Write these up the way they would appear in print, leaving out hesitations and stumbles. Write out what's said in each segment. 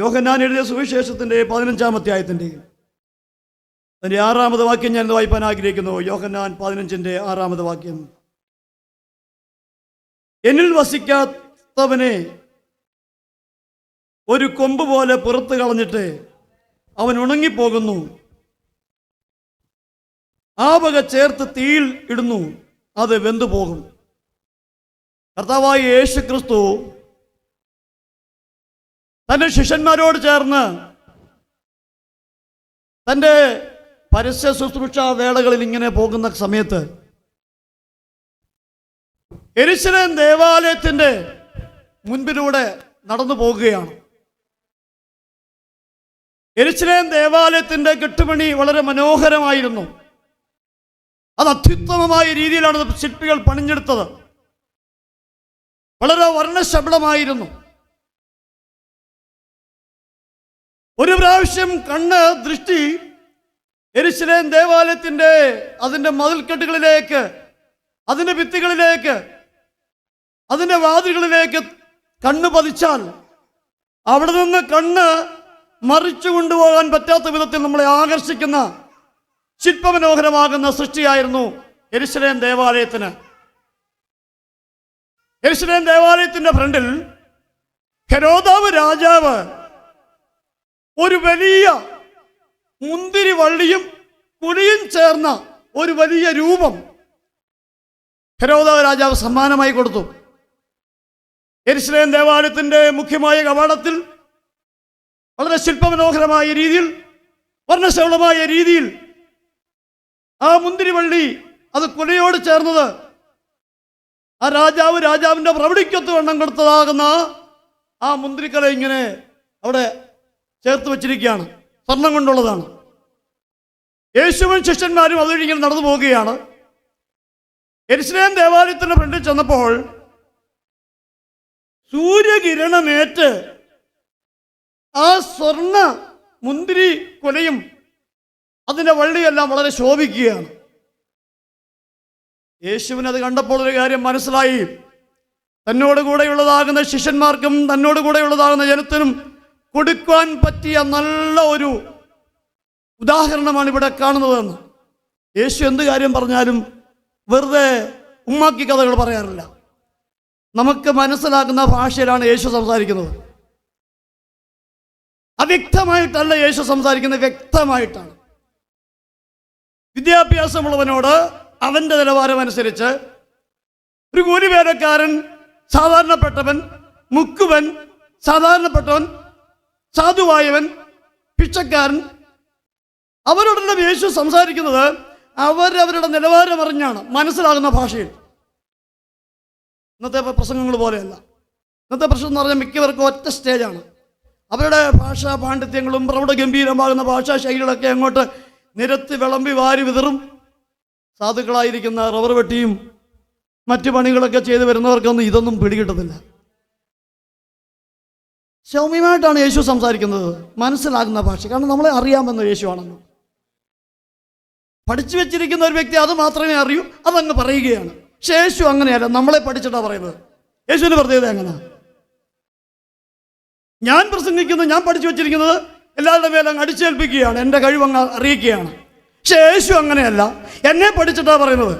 യോഹന്നാൻ എഴുതിയ സുവിശേഷത്തിൻ്റെ 15-ാം അധ്യായത്തിൻ്റെ അതിൻ്റെ 6-ാമത് വാക്യം ഞാൻ വായിപ്പാൻ ആഗ്രഹിക്കുന്നു. യോഹന്നാൻ 15-ന്റെ 6-ാമത് വാക്യം. എന്നിൽ വസിക്കാത്തവനെ ഒരു കൊമ്പ് പോലെ പുറത്ത് കളഞ്ഞിട്ട് അവൻ ഉണങ്ങിപ്പോകുന്നു. ആ വക ചേർത്ത് തീയിൽ ഇടുന്നു, അത് വെന്തുപോകും. കർത്താവായ യേശു ക്രിസ്തു തൻ്റെ ശിഷ്യന്മാരോട് ചേർന്ന് തൻ്റെ പരസ്യ ശുശ്രൂഷ വേളകളിൽ ഇങ്ങനെ പോകുന്ന സമയത്ത് യെരൂശലേം ദേവാലയത്തിൻ്റെ മുൻപിലൂടെ നടന്നു പോകുകയാണ്. യെരൂശലേം ദേവാലയത്തിൻ്റെ കെട്ടുപണി വളരെ മനോഹരമായിരുന്നു. അത് അത്യുത്തമമായ രീതിയിലാണ് ശില്പികൾ പണിഞ്ഞെടുത്തത്. വളരെ വർണ്ണശബളമായിരുന്നു. ഒരു പ്രാവശ്യം ദൃഷ്ടി യെരൂശലേം ദേവാലയത്തിൻ്റെ അതിൻ്റെ മതിൽക്കെട്ടുകളിലേക്ക്, അതിൻ്റെ ഭിത്തികളിലേക്ക്, അതിൻ്റെ വാതിലുകളിലേക്ക് കണ്ണ് പതിച്ചാൽ അവിടെ നിന്ന് കണ്ണ് മറിച്ചു കൊണ്ടുപോകാൻ പറ്റാത്ത വിധത്തിൽ നമ്മളെ ആകർഷിക്കുന്ന ശില്പമനോഹരമാകുന്ന സൃഷ്ടിയായിരുന്നു യെരൂശലേം ദേവാലയത്തിന്. യെരൂശലേം ദേവാലയത്തിൻ്റെ ഫ്രണ്ടിൽ ഹെരോദാവ് രാജാവ് ഒരു വലിയ മുന്തിരി വള്ളിയും കുലയും ചേർന്ന ഒരു വലിയ രൂപം ഹെരോദാവ് രാജാവ് സമ്മാനമായി കൊടുത്തു. യെരൂശലേം ദേവാലയത്തിൻ്റെ മുഖ്യമായ കവാടത്തിൽ വളരെ ശില്പമനോഹരമായ രീതിയിൽ, വർണ്ണശബളമായ രീതിയിൽ ആ മുന്തിരിവള്ളി അത് കുലയോട് ചേർന്നത് ആ രാജാവിൻ്റെ പ്രവൃത്തിക്കൊത്ത് വണ്ണം കൊടുത്തതാകുന്ന ആ മുന്തിരിക്കല ഇങ്ങനെ അവിടെ ചേർത്ത് വെച്ചിരിക്കുകയാണ്. സ്വർണം കൊണ്ടുള്ളതാണ്. യേശുവും ശിഷ്യന്മാരും അതുവഴി ഇങ്ങനെ നടന്നു പോവുകയാണ്. യെരൂശലേം ദേവാലയത്തിൻ്റെ ഫ്രണ്ടിൽ ചെന്നപ്പോൾ സൂര്യകിരണമേറ്റ് ആ സ്വർണ്ണ മുന്തിരി കൊലയും അതിൻ്റെ വള്ളിയെല്ലാം വളരെ ശോഭിക്കുകയാണ്. യേശുവിനത് കണ്ടപ്പോൾ ഒരു കാര്യം മനസ്സിലായി. തന്നോട് കൂടെയുള്ളതാകുന്ന ശിഷ്യന്മാർക്കും തന്നോട് കൂടെയുള്ളതാകുന്ന ജനത്തിനും കൊടുക്കാൻ പറ്റിയ നല്ല ഒരു ഉദാഹരണമാണ് ഇവിടെ കാണുന്നതെന്ന്. യേശു എന്ത് കാര്യം പറഞ്ഞാലും വെറുതെ ഉമ്മാക്കി കഥകൾ പറയാറില്ല. നമുക്ക് മനസ്സിലാക്കുന്ന ഭാഷയിലാണ് യേശു സംസാരിക്കുന്നത്. അവ്യക്തമായിട്ടല്ല യേശു സംസാരിക്കുന്നത്, വ്യക്തമായിട്ടാണ്. വിദ്യാഭ്യാസമുള്ളവനോട് അവൻ്റെ നിലവാരം അനുസരിച്ച് ഒരു കൂലിവേലക്കാരൻ, സാധാരണപ്പെട്ടവൻ, മുക്കുവൻ, സാധാരണപ്പെട്ടവൻ, സാധുവായവൻ, ഭിക്ഷക്കാരൻ, അവരോടെല്ലാം യേശു സംസാരിക്കുന്നത് അവരവരുടെ നിലവാരം അറിഞ്ഞാണ്, മനസ്സിലാകുന്ന ഭാഷയിൽ. ഇന്നത്തെ പ്രസംഗങ്ങൾ പോലെയല്ല. ഇന്നത്തെ പ്രശ്നം എന്ന് പറഞ്ഞാൽ മിക്കവർക്കും ഒറ്റ സ്റ്റേജാണ്. അവരുടെ ഭാഷാ പാണ്ഡിത്യങ്ങളും പ്രൗഢഗംഭീരമാകുന്ന ഭാഷാ ശൈലികളൊക്കെ അങ്ങോട്ട് നിരത്തി വിളമ്പി വാരി വിതറും. സാധുക്കളായിരിക്കുന്ന റബ്ബർ വെട്ടിയും മറ്റു പണികളൊക്കെ ചെയ്ത് വരുന്നവർക്കൊന്നും ഇതൊന്നും പിടികിട്ടത്തില്ല. സൗമ്യമായിട്ടാണ് യേശു സംസാരിക്കുന്നത്, മനസ്സിലാകുന്ന ഭാഷ. കാരണം നമ്മളെ അറിയാമെന്ന് യേശുവാണല്ലോ. പഠിച്ചു വെച്ചിരിക്കുന്ന ഒരു വ്യക്തി അത് മാത്രമേ അറിയൂ, അതങ്ങ് പറയുകയാണ്. പക്ഷെ യേശു അങ്ങനെയല്ല, നമ്മളെ പഠിച്ചിട്ടാണ് പറയുന്നത്. യേശുവിൻ്റെ പ്രത്യേകത എങ്ങനെയാണ്? ഞാൻ പ്രസംഗിക്കുന്നത്, ഞാൻ പഠിച്ചു വെച്ചിരിക്കുന്നത് എല്ലാവരുടെ മേലും അടിച്ചേൽപ്പിക്കുകയാണ്, എൻ്റെ കഴിവങ്ങ് അറിയിക്കുകയാണ്. പക്ഷെ യേശു അങ്ങനെയല്ല, എന്നെ പഠിച്ചിട്ടാണ് പറയുന്നത്.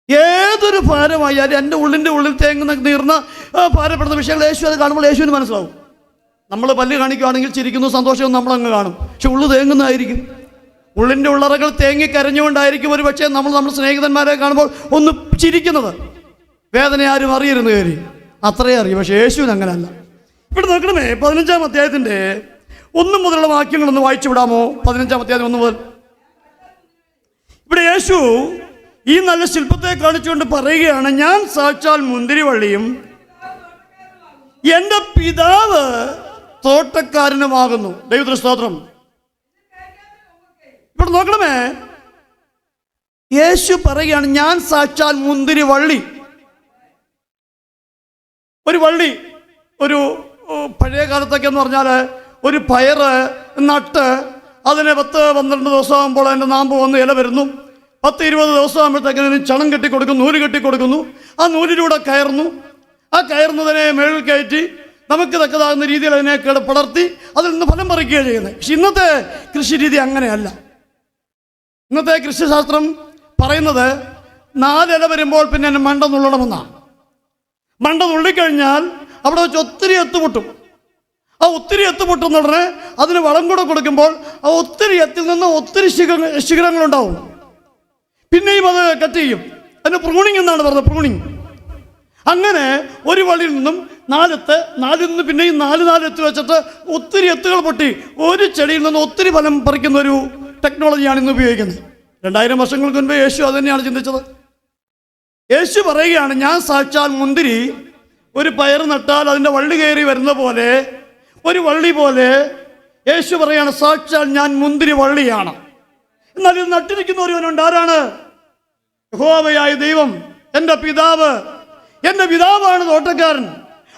ഏതൊരു ഭാരമായാലും എൻ്റെ ഉള്ളിൽ തേങ്ങുന്ന നീർന്ന ഭാരപ്പെടുന്ന വിഷയങ്ങൾ യേശു അത് കാണുമ്പോൾ യേശുവിന് മനസ്സിലാവും. നമ്മൾ പല്ല് കാണിക്കുകയാണെങ്കിൽ ചിരിക്കുന്നു, സന്തോഷവും നമ്മളങ്ങ് കാണും. പക്ഷെ ഉള്ളു തേങ്ങുന്നതായിരിക്കും. ഉള്ളിൻ്റെ ഉള്ളറകൾ തേങ്ങി കരഞ്ഞുകൊണ്ടായിരിക്കും ഒരു പക്ഷേ നമ്മൾ സ്നേഹിതന്മാരെ കാണുമ്പോൾ ഒന്ന് ചിരിക്കുന്നത്. വേദന ആരും അറിയരുന്ന് കയറി അത്രയേ അറിയും. പക്ഷേ യേശുവിന് അങ്ങനെയല്ല. ഇവിടെ നോക്കണമേ, 15-ാം അധ്യായത്തിൻ്റെ 1 മുതലുള്ള വാക്യങ്ങളൊന്ന് വായിച്ചു വിടാമോ? 15-ാം അധ്യായം 1 മുതൽ. ഇവിടെ യേശു ഈ നല്ല ശില്പത്തെ കാണിച്ചുകൊണ്ട് പറയുകയാണ്, ഞാൻ സാക്ഷാൽ മുന്തിരിവള്ളിയും എൻ്റെ പിതാവ് തോട്ടക്കാരനുമാകുന്നു. ദൈവത്തിന് സ്തോത്രം. ഇവിടെ നോക്കണമേ, യേശു പറയുകയാണ്, ഞാൻ സാക്ഷാൽ മുന്തിരിവള്ളി. ഒരു വള്ളി, ഒരു പഴയ കാലത്തൊക്കെ എന്ന് പറഞ്ഞാൽ ഒരു പയറ് നട്ട് അതിന് 10-12 ദിവസമാകുമ്പോൾ അതിൻ്റെ നാമ്പ് വന്ന് ഇല വരുന്നു. 10-20 ദിവസം ആകുമ്പോഴത്തേക്കിനും ചണം കെട്ടിക്കൊടുക്കുന്നു, നൂല് കെട്ടിക്കൊടുക്കുന്നു. ആ നൂലിലൂടെ കയറുന്നു. ആ കയറുന്നതിനെ മേളിൽ കയറ്റി നമുക്ക് തക്കതാകുന്ന രീതിയിൽ അതിനെ പടർത്തി അതിൽ നിന്ന് ഫലം പറിക്കുകയാണ് ചെയ്യുന്നത്. പക്ഷെ ഇന്നത്തെ കൃഷി രീതി അങ്ങനെയല്ല. ഇന്നത്തെ കൃഷിശാസ്ത്രം പറയുന്നത് 4 ഇല വരുമ്പോൾ പിന്നെ മണ്ട നുള്ളണമെന്നാണ്. മണ്ട നുള്ളിക്കഴിഞ്ഞാൽ അവിടെ വെച്ച് ഒത്തിരി എത്ത് പൊട്ടും. ആ ഒത്തിരി എത്ത് പൊട്ടുന്ന ഉടനെ അതിന് വളം കൂടെ കൊടുക്കുമ്പോൾ ആ ഒത്തിരി എത്തിൽ നിന്ന് ഒത്തിരി ശിഖരങ്ങളുണ്ടാവും. പിന്നെയും അത് കട്ട് ചെയ്യും. അതിന് പ്രൂണിങ് എന്നാണ് പറഞ്ഞത്, പ്രൂണിങ്. അങ്ങനെ ഒരു വള്ളിയിൽ നിന്നും 4 എത്ത്, 4 നിന്ന് പിന്നെയും 4 എത്ത് വെച്ചിട്ട് ഒത്തിരി എത്തുകൾ പൊട്ടി ഒരു ചെടിയിൽ നിന്ന് ഒത്തിരി ഫലം പറിക്കുന്ന ഒരു ടെക്നോളജിയാണ് ഇന്ന് ഉപയോഗിക്കുന്നത്. 2000 വർഷങ്ങൾക്ക് മുൻപ് യേശു അത് തന്നെയാണ് ചിന്തിച്ചത്. യേശു പറയുകയാണ്, ഞാൻ സാക്ഷാൽ മുന്തിരി ഒരു പയർ നട്ടാൽ അതിൻ്റെ വള്ളി കയറി വരുന്ന പോലെ, ഒരു വള്ളി പോലെ യേശു പറയാണ്, സാക്ഷാൽ ഞാൻ മുന്തിരി വള്ളിയാണ്. എന്നാൽ ഇത് നട്ടിരിക്കുന്ന ഒരുവനുണ്ട്. ആരാണ്? യഹോവയായ ദൈവം, എൻ്റെ പിതാവ്. എൻ്റെ പിതാവാണ് തോട്ടക്കാരൻ.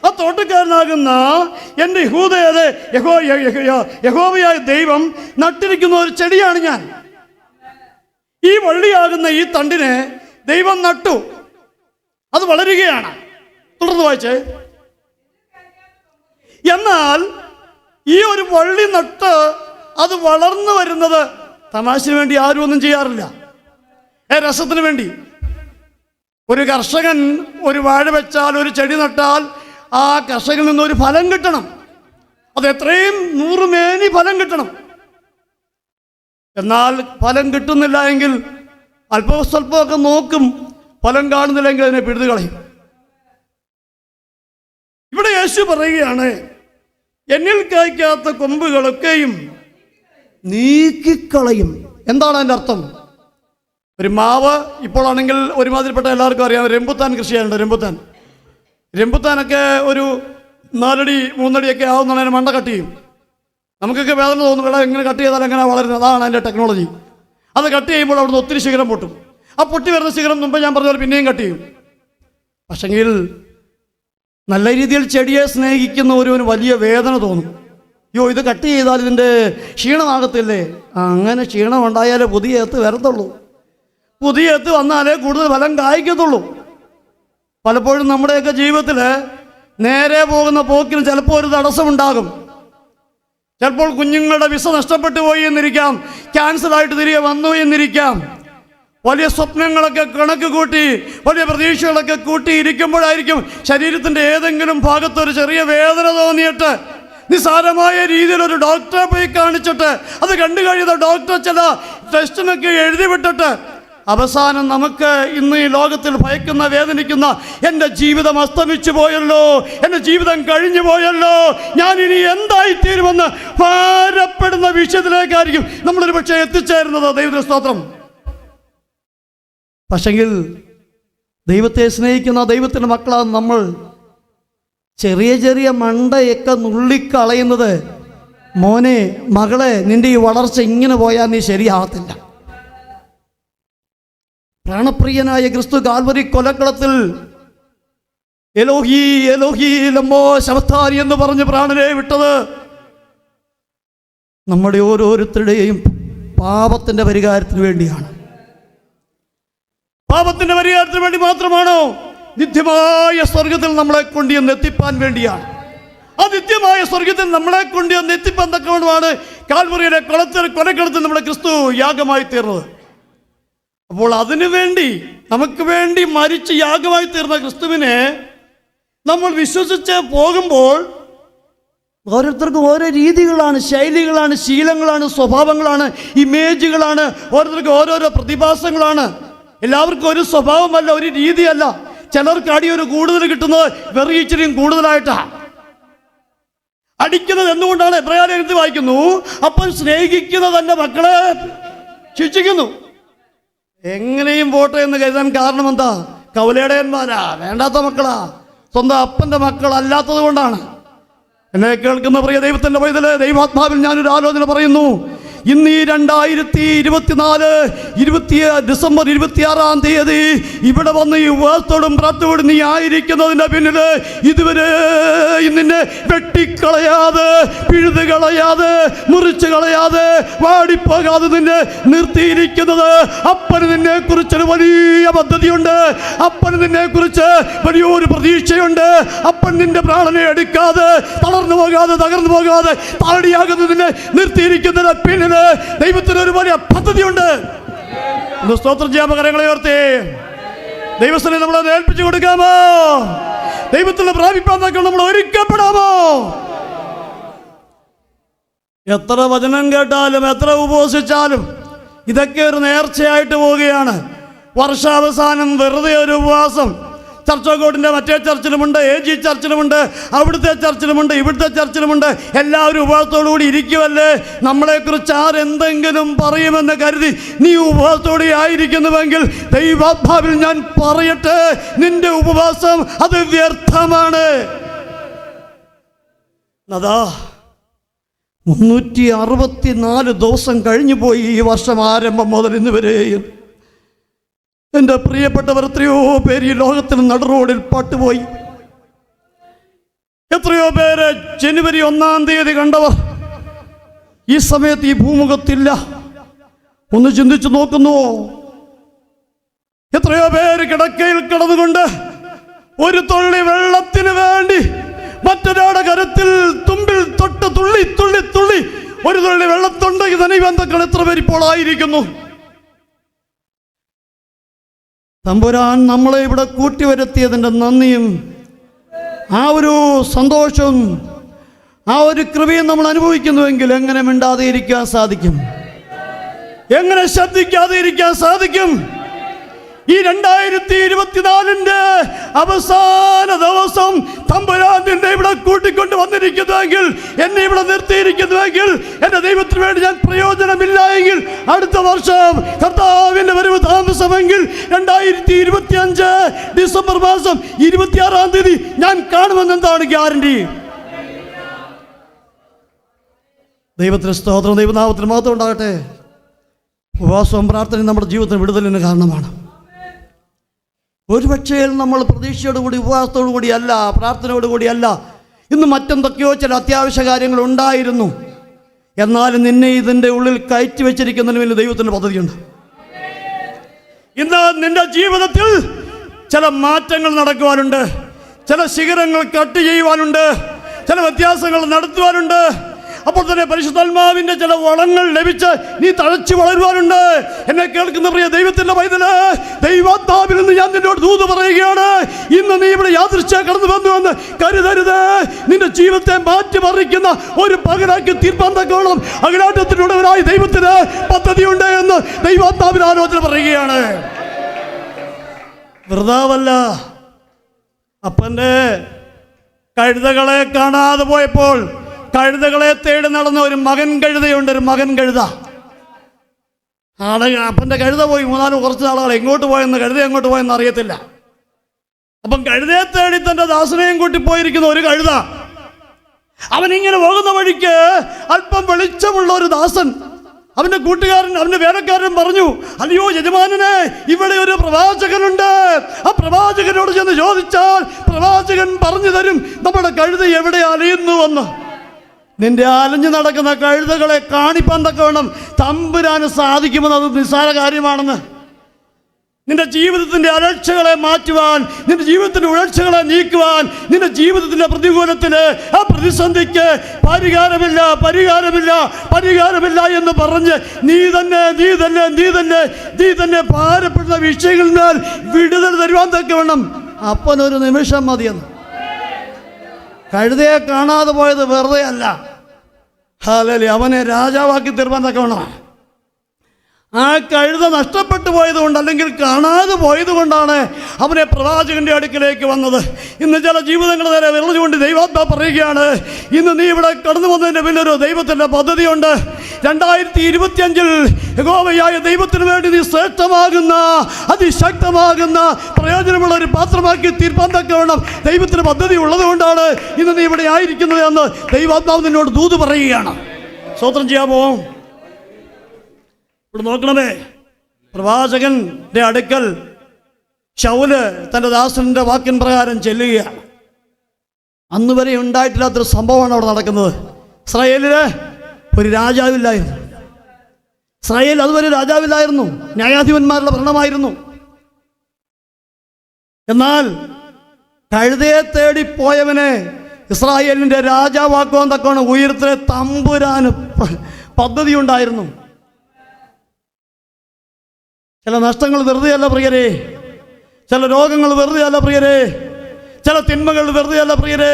ആ തോട്ടക്കാരനാകുന്ന എൻ്റെ യഹോവയായ ദൈവം നട്ടിരിക്കുന്ന ഒരു ചെടിയാണ് ഞാൻ. ഈ വള്ളിയാകുന്ന ഈ തണ്ടിനെ ദൈവം നട്ടു, അത് വളരുകയാണ്. തുടർന്ന് വായിച്ചേ. എന്നാൽ ഈ ഒരു വള്ളി നട്ട് അത് വളർന്നു വരുന്നത് തമാശന് വേണ്ടി ആരും ഒന്നും ചെയ്യാറില്ല, രസത്തിന് വേണ്ടി. ഒരു കർഷകൻ ഒരു വാഴ വെച്ചാൽ, ഒരു ചെടി നട്ടാൽ ആ കർഷകനിൽ നിന്ന് ഒരു ഫലം കിട്ടണം. അത് എത്രയും 100 മേനി ഫലം കിട്ടണം. എന്നാൽ ഫലം കിട്ടുന്നില്ല എങ്കിൽ അല്പം സ്വല്പമൊക്കെ നോക്കും, ഫലം കാണുന്നില്ലെങ്കിൽ അതിനെ പിഴുതു കളയും. ഇവിടെ യേശു പറയുകയാണ്, എന്നിൽ കായ്ക്കാത്ത കൊമ്പുകളൊക്കെയും നീക്കിക്കളയും. എന്താണ് അതിൻ്റെ അർത്ഥം? ഒരു മാവ് ഇപ്പോഴാണെങ്കിൽ ഒരുമാതിരിപ്പെട്ട എല്ലാവർക്കും അറിയാം, റംബുട്ടാൻ കൃഷി ചെയ്യാനുണ്ട്. റംബുട്ടാനൊക്കെ ഒരു 4 അടി 3 അടിയൊക്കെ ആവുന്നതാണ് അതിന് മണ്ട കട്ട് ചെയ്യും. നമുക്കൊക്കെ വേദന തോന്നും, ഇവിടെ എങ്ങനെ കട്ട് ചെയ്താൽ എങ്ങനെ വളരുന്നത്. അതാണ് അതിൻ്റെ ടെക്നോളജി. അത് കട്ട് ചെയ്യുമ്പോൾ അവിടുന്ന് ഒത്തിരി ശിഖരം പൊട്ടും. ആ പൊട്ടി വരുന്ന ശിഖരം മുമ്പ് ഞാൻ പറഞ്ഞ പോലെ പിന്നെയും കട്ട് ചെയ്യും. പക്ഷെങ്കിൽ നല്ല രീതിയിൽ ചെടിയെ സ്നേഹിക്കുന്ന ഒരുവന് വലിയ വേദന തോന്നും. അയ്യോ, ഇത് കട്ട് ചെയ്താൽ ഇതിൻ്റെ ക്ഷീണമാകത്തില്ലേ? അങ്ങനെ ക്ഷീണം ഉണ്ടായാലേ പുതിയ എത്ത് വരത്തുള്ളൂ. പുതിയ എത്ത് വന്നാലേ കൂടുതൽ ഫലം കായ്ക്കത്തുള്ളൂ. പലപ്പോഴും നമ്മുടെയൊക്കെ ജീവിതത്തിൽ നേരെ പോകുന്ന പോക്കിന് ചിലപ്പോൾ ഒരു തടസ്സമുണ്ടാകും. ചിലപ്പോൾ കുഞ്ഞുങ്ങളുടെ വിസ നഷ്ടപ്പെട്ടു പോയി എന്നിരിക്കാം, ക്യാൻസലായിട്ട് തിരികെ വന്നു എന്നിരിക്കാം. വലിയ സ്വപ്നങ്ങളൊക്കെ കണക്ക് കൂട്ടി, വലിയ പ്രതീക്ഷകളൊക്കെ കൂട്ടി ഇരിക്കുമ്പോഴായിരിക്കും ശരീരത്തിൻ്റെ ഏതെങ്കിലും ഭാഗത്തൊരു ചെറിയ വേദന തോന്നിയിട്ട് നിസ്സാരമായ രീതിയിൽ ഒരു ഡോക്ടറെ പോയി കാണിച്ചിട്ട് അത് കണ്ടു കഴിയുന്ന ഡോക്ടർ ചില ടെസ്റ്റിനൊക്കെ എഴുതി വിട്ടിട്ട് അവസാനം നമുക്ക് ഇന്ന് ഈ ലോകത്തിൽ ഭയക്കുന്ന, വേദനിക്കുന്ന, എൻ്റെ ജീവിതം അസ്തമിച്ചു പോയല്ലോ, എൻ്റെ ജീവിതം കഴിഞ്ഞു പോയല്ലോ, ഞാൻ ഇനി എന്തായിത്തീരുമെന്ന് ഭാരപ്പെടുന്ന വിഷയത്തിലേക്കായിരിക്കും നമ്മളൊരു പക്ഷേ എത്തിച്ചേരുന്നത്. ദൈവത്തിന്റെ സ്തോത്രം. പക്ഷെങ്കിൽ ദൈവത്തെ സ്നേഹിക്കുന്ന ദൈവത്തിൻ്റെ മക്കളാണ് നമ്മൾ. ചെറിയ ചെറിയ മണ്ടയൊക്കെ നുള്ളിക്കളയുന്നത്, മോനെ മകളെ നിൻ്റെ ഈ വളർച്ച ഇങ്ങനെ പോയാൽ നീ ശരിയാവത്തില്ല. പ്രാണപ്രിയനായ ക്രിസ്തു കാൽവരി കൊലക്കളത്തിൽ എലോഹി എലോഹി ലമ്മോ ശബത്താനി എന്ന് പറഞ്ഞ് പ്രാണനെ വിട്ടത് നമ്മുടെ ഓരോരുത്തരുടെയും പാപത്തിൻ്റെ പരിഹാരത്തിന് വേണ്ടിയാണ്. പാപത്തിൻ്റെ പരിഹാരത്തിന് വേണ്ടി മാത്രമാണോ? നിത്യമായ സ്വർഗത്തിൽ നമ്മളെ കൊണ്ടുവന്ന് എത്തിപ്പാൻ വേണ്ടിയാണ്. ആ നിത്യമായ സ്വർഗത്തിൽ നമ്മളെ കൊണ്ടുവന്ന് എത്തിപ്പാൻ തക്കവണ്ണമാണ് കാൽവറിയുടെ കൊലക്കളത്തിൽ നമ്മുടെ ക്രിസ്തു യാഗമായി തീർന്നത്. അപ്പോൾ അതിനു വേണ്ടി, നമുക്ക് വേണ്ടി മരിച്ച് യാഗമായി തീർന്ന ക്രിസ്തുവിനെ നമ്മൾ വിശ്വസിച്ച് പോകുമ്പോൾ ഓരോരുത്തർക്കും ഓരോ രീതികളാണ്, ശൈലികളാണ്, ശീലങ്ങളാണ്, സ്വഭാവങ്ങളാണ്, ഇമേജുകളാണ്, ഓരോരുത്തർക്കും ഓരോരോ പ്രതിഭാസങ്ങളാണ്. എല്ലാവർക്കും ഒരു സ്വഭാവമല്ല, ഒരു രീതിയല്ല. ചിലർക്ക് അടിയൊരു കൂടുതൽ കിട്ടുന്നത് വെറും ഇച്ചിരിയും കൂടുതലായിട്ടാണ്. അടിക്കുന്നത് എന്തുകൊണ്ടാണ്? എബ്രായലേഖനത്തിൽ വായിക്കുന്നു, അപ്പോൾ സ്നേഹിക്കുന്ന തൻ്റെ മക്കളെ ശിക്ഷിക്കുന്നു. എങ്ങനെയും പോട്ടെ എന്ന് കരുതാൻ കാരണം എന്താ? കൗലേടയന്മാരാ, വേണ്ടാത്ത മക്കളാ, സ്വന്തം അപ്പൻ്റെ മക്കളല്ലാത്തത് കൊണ്ടാണ്. എന്നെ കേൾക്കുന്ന പ്രിയ ദൈവത്തിൻ്റെ പൈതല്, ദൈവാത്മാവിൽ ഞാനൊരു ആലോചന പറയുന്നു. ഇന്ന് ഈ 2024 ഡിസംബർ 26 ഇവിടെ വന്ന് ഈ ഉപവാസത്തോടും പ്രാർത്ഥനയോടും നീ ആയിരിക്കുന്നതിൻ്റെ പിന്നിൽ ഇതുവരെ നിന്നെ വെട്ടിക്കളയാതെ, പിഴുത് കളയാതെ, മുറിച്ച് കളയാതെ, വാടിപ്പോകാതെ നിന്നെ നിർത്തിയിരിക്കുന്നത് അപ്പന് നിന്നെ കുറിച്ചൊരു വലിയ പദ്ധതിയുണ്ട്. അപ്പന് നിന്നെ കുറിച്ച് വലിയൊരു പ്രതീക്ഷയുണ്ട്. അപ്പൻ നിന്റെ പ്രാണനെ എടുക്കാതെ, തളർന്നു പോകാതെ, തകർന്നു പോകാതെ, താടിയാകുന്നതിനെ നിർത്തിയിരിക്കുന്നതിന് പിന്നില് ദൈവത്തിന് ഒരു വലിയ പദ്ധതിയുണ്ട്. സ്തോത്രം ചെയ്യാമോ? കരങ്ങളെ ഉയർത്തി ദൈവസ്ഥനെ നമ്മളെ ഏൽപ്പിച്ചു കൊടുക്കാമോ? ദൈവത്തിന് പ്രാപിപ്പാൻ നമ്മൾ ഒരുക്കപ്പെടാമോ? എത്ര വചനം കേട്ടാലും, എത്ര ഉപവസിച്ചാലും ഇതൊക്കെ ഒരു നേർച്ചയായിട്ട് പോവുകയാണ്. വർഷാവസാനം വെറുതെ ഒരു ഉപവാസം. ചർച്ചോക്കോട്ടിൻ്റെ മറ്റേ ചർച്ചിലുമുണ്ട്, AG ചർച്ചിലുമുണ്ട്, അവിടുത്തെ ചർച്ചിലുമുണ്ട്, ഇവിടുത്തെ ചർച്ചിലുമുണ്ട്. എല്ലാവരും ഉപവാസത്തോടു കൂടി ഇരിക്കുമല്ലേ? നമ്മളെക്കുറിച്ച് ആരെന്തെങ്കിലും പറയുമെന്ന് കരുതി നീ ഉപവാസത്തോടെ ആയിരിക്കുന്നുവെങ്കിൽ ദൈവാത്മാവിൽ ഞാൻ പറയട്ടെ, നിന്റെ ഉപവാസം അത് വ്യർത്ഥമാണ്. അതാ 364 ദിവസം കഴിഞ്ഞു പോയി ഈ വർഷം ആരംഭം മുതൽ ഇന്ന് വരെയും. എൻ്റെ പ്രിയപ്പെട്ടവർ, എത്രയോ പേര് ഈ ലോകത്തിന് നടുറോഡിൽ പാട്ടുപോയി. എത്രയോ പേര് ജനുവരി 1 കണ്ടവർ ഈ സമയത്ത് ഈ ഭൂമുഖത്തില്ല. ഒന്ന് ചിന്തിച്ചു നോക്കുന്നുവോ? എത്രയോ പേര് കിടക്കയിൽ കിടന്നുകൊണ്ട് ഒരു തുള്ളി വെള്ളത്തിന് വേണ്ടി മറ്റൊരാളുടെ കരത്തിൽ തുമ്പിൽ തൊട്ട് തുള്ളി തുള്ളി തുള്ളി ഒരു തുള്ളി വെള്ളത്തുണ്ടെങ്കിൽ തന്നെ ബന്ധുക്കൾ എത്ര പേര് ഇപ്പോൾ ആയിരിക്കുന്നു. തമ്പുരാൻ നമ്മളെ ഇവിടെ കൂട്ടിവരുത്തിയതിൻ്റെ നന്ദിയും ആ ഒരു സന്തോഷവും ആ ഒരു കൃപയും നമ്മൾ അനുഭവിക്കുന്നുവെങ്കിൽ എങ്ങനെ മിണ്ടാതെ ഇരിക്കാൻ സാധിക്കും? എങ്ങനെ ശബ്ദിക്കാതെ ഇരിക്കാൻ സാധിക്കും? ഈ 2024 അവസാന ദിവസം തമ്പുരാൻ നിന്നെ ഇവിടെ കൂട്ടിക്കൊണ്ട് വന്നിരിക്കുന്നുവെങ്കിൽ, എന്നെ ഇവിടെ നിർത്തിയിരിക്കുന്നുവെങ്കിൽ, എൻ്റെ ദൈവത്തിന് വേണ്ടി ഞാൻ പ്രയോജനമില്ല എങ്കിൽ അടുത്ത വർഷം കർത്താവിൻ്റെ വരവ് താമസമെങ്കിൽ 2025 ഡിസംബർ മാസം 26 ഞാൻ കാണുമെന്നെന്താണ് ഗ്യാരണ്ടി? ദൈവത്തിന് സ്തോത്രം, ദൈവനാമത്തിന് മഹത്വം ഉണ്ടാകട്ടെ. ഉപവാസവും പ്രാർത്ഥനയും നമ്മുടെ ജീവിതത്തിന് വിടുതലിന് കാരണമാണ്. ഒരുപക്ഷേ നമ്മൾ പ്രതീക്ഷയോടുകൂടി, ഉപവാസത്തോടു കൂടിയല്ല, പ്രാർത്ഥനയോടുകൂടിയല്ല, ഇന്ന് മറ്റെന്തൊക്കെയോ ചില അത്യാവശ്യ കാര്യങ്ങൾ ഉണ്ടായിരുന്നു. എന്നാലും നിന്നെ ഇതിൻ്റെ ഉള്ളിൽ കയറ്റി വെച്ചിരിക്കുന്നതിന് വലിയ ദൈവത്തിൻ്റെ പദ്ധതിയുണ്ട്. ഇന്ന് നിന്റെ ജീവിതത്തിൽ ചില മാറ്റങ്ങൾ നടക്കുവാനുണ്ട്, ചില ശിഖരങ്ങൾ കട്ട് ചെയ്യുവാനുണ്ട്, ചില വ്യത്യാസങ്ങൾ നടത്തുവാനുണ്ട്. അപ്പോൾ തന്നെ പരിശുദ്ധാത്മാവിന്റെ ചില വളങ്ങൾ ലഭിച്ച് നീ തഴച്ചു വളരുവാനുണ്ട്. എന്നെ കേൾക്കുന്ന പ്രിയ ദൈവത്തിന്റെ പൈതല്, ദൈവാത്മാവിൽ നിന്ന് ഞാൻ നിന്നോട് ദൂത് പറയുകയാണ്. ഇന്ന് നീ ഇവിടെ യാദൃച്ഛികമായി കടന്നു വന്നുവെന്ന് കരുതരുത്. നിന്റെ ജീവിതത്തെ മാറ്റിമറിക്കുന്ന ഒരു പകലാക്കി തീർപ്പാൻ തക്കോളം അഖിലാണ്ടത്തിനുള്ളവരായ ദൈവത്തിന് പദ്ധതിയുണ്ട് എന്ന് ദൈവാത്മാവിൽ ആലോചന പറയുകയാണ്. വെറുതാവല്ല. അപ്പൻ്റെ കഴുതകളെ കാണാതെ പോയപ്പോൾ കഴുതകളെ തേടി നടന്ന ഒരു മകൻ കഴുതയുണ്ട്. ഒരു മകൻ കഴുത. അപ്പൻ്റെ കഴുത പോയി. കുറച്ച് നാളുകൾ എങ്ങോട്ട് പോയെന്ന്, കഴുത എങ്ങോട്ട് പോയെന്ന് അറിയത്തില്ല. അപ്പം കഴുതയെ തേടി തൻ്റെ ദാസനെയും കൂട്ടി പോയിരിക്കുന്ന ഒരു കഴുത. അവനിങ്ങനെ പോകുന്ന വഴിക്ക് അല്പം വെളിച്ചമുള്ള ഒരു ദാസൻ, അവൻ്റെ കൂട്ടുകാരൻ, അവൻ്റെ വേലക്കാരൻ പറഞ്ഞു, അല്ലയോ യജമാനനെ, ഇവിടെ ഒരു പ്രവാചകനുണ്ട്. ആ പ്രവാചകനോട് ചെന്ന് ചോദിച്ചാൽ പ്രവാചകൻ പറഞ്ഞു തരും നമ്മുടെ കഴുത എവിടെ അലയുന്നുവെന്ന്. നിന്റെ അലഞ്ഞു നടക്കുന്ന കഴുതകളെ കാണിപ്പാൻ തക്കവണ്ണം തമ്പുരാന് സാധിക്കുമെന്ന് അത് നിസ്സാര കാര്യമാണെന്ന്. നിന്റെ ജീവിതത്തിൻ്റെ അലർച്ചകളെ മാറ്റുവാൻ, നിന്റെ ജീവിതത്തിൻ്റെ ഉഴർച്ചകളെ നീക്കുവാൻ, നിന്റെ ജീവിതത്തിൻ്റെ പ്രതികൂലത്തിന്, ആ പ്രതിസന്ധിക്ക് പരിഹാരമില്ല, പരിഹാരമില്ല, പരിഹാരമില്ല എന്ന് പറഞ്ഞ് നീ തന്നെ ഭാരപ്പെടുന്ന വിഷയങ്ങളിൽ മേൽ വിടുതൽ തരുവാൻ തക്കവണ്ണം അപ്പനൊരു നിമിഷം മതിയെന്ന്. കഴുതയെ കാണാതെ പോയത് വെറുതെ അല്ല. ഹല്ലേലൂയ. അവനെ രാജാവാക്കി തീർപ്പാൻ തക്കവണ്ണം. ആ കഴുത നഷ്ടപ്പെട്ടു പോയതുകൊണ്ട്, അല്ലെങ്കിൽ കാണാതെ പോയതുകൊണ്ടാണ് അവനെ പ്രവാചകന്റെ അടുക്കിലേക്ക് വന്നത്. ഇന്ന് ചില ജീവിതങ്ങൾ നേരെ വിരളുകൊണ്ട് ദൈവാത്മാവ് പറയുകയാണ്, ഇന്ന് നീ ഇവിടെ കടന്നു വന്നതിൻ്റെ പിന്നൊരു ദൈവത്തിൻ്റെ പദ്ധതിയുണ്ട്. 2025 യഹോവയായ ദൈവത്തിന് വേണ്ടി നീ ശ്രേഷ്ഠമാകുന്ന, അതിശക്തമാകുന്ന, പ്രയോജനമുള്ള ഒരു പാത്രമാക്കി തീർപ്പാൻ തക്കവണ്ണം ദൈവത്തിന് പദ്ധതി ഉള്ളതുകൊണ്ടാണ് ഇന്ന് നീ ഇവിടെ ആയിരിക്കുന്നത് എന്ന് ദൈവാത്മാവ് നിന്നോട് ദൂത് പറയുകയാണ്. സ്തോത്രം ചെയ്യാമോ? ഇവിടെ നോക്കണമേ, പ്രവാചകന്റെ അടുക്കൽ ശൗല് തൻ്റെ ദാസന്റെ വാക്കിൻ പ്രകാരം ചെല്ലുകയാണ്. അന്ന് വരെ ഉണ്ടായിട്ടില്ലാത്തൊരു സംഭവമാണ് അവിടെ നടക്കുന്നത്. ഇസ്രായേലില് ഒരു രാജാവില്ലായിരുന്നു. ഇസ്രായേൽ അതുവരെ രാജാവില്ലായിരുന്നു, ന്യായാധിപന്മാരുടെ ഭരണമായിരുന്നു. എന്നാൽ കഴുതയെ തേടിപ്പോയവനെ ഇസ്രായേലിൻ്റെ രാജാവാക്കുവാൻ തക്കവണ്ണം ഉയരത്തിലെ തമ്പുരാന് പദ്ധതി ഉണ്ടായിരുന്നു. ചില നഷ്ടങ്ങൾ വെറുതെയല്ല പ്രിയരെ, ചില രോഗങ്ങൾ വെറുതെയല്ല പ്രിയരെ, ചില തിന്മകൾ വെറുതെയല്ല പ്രിയരെ,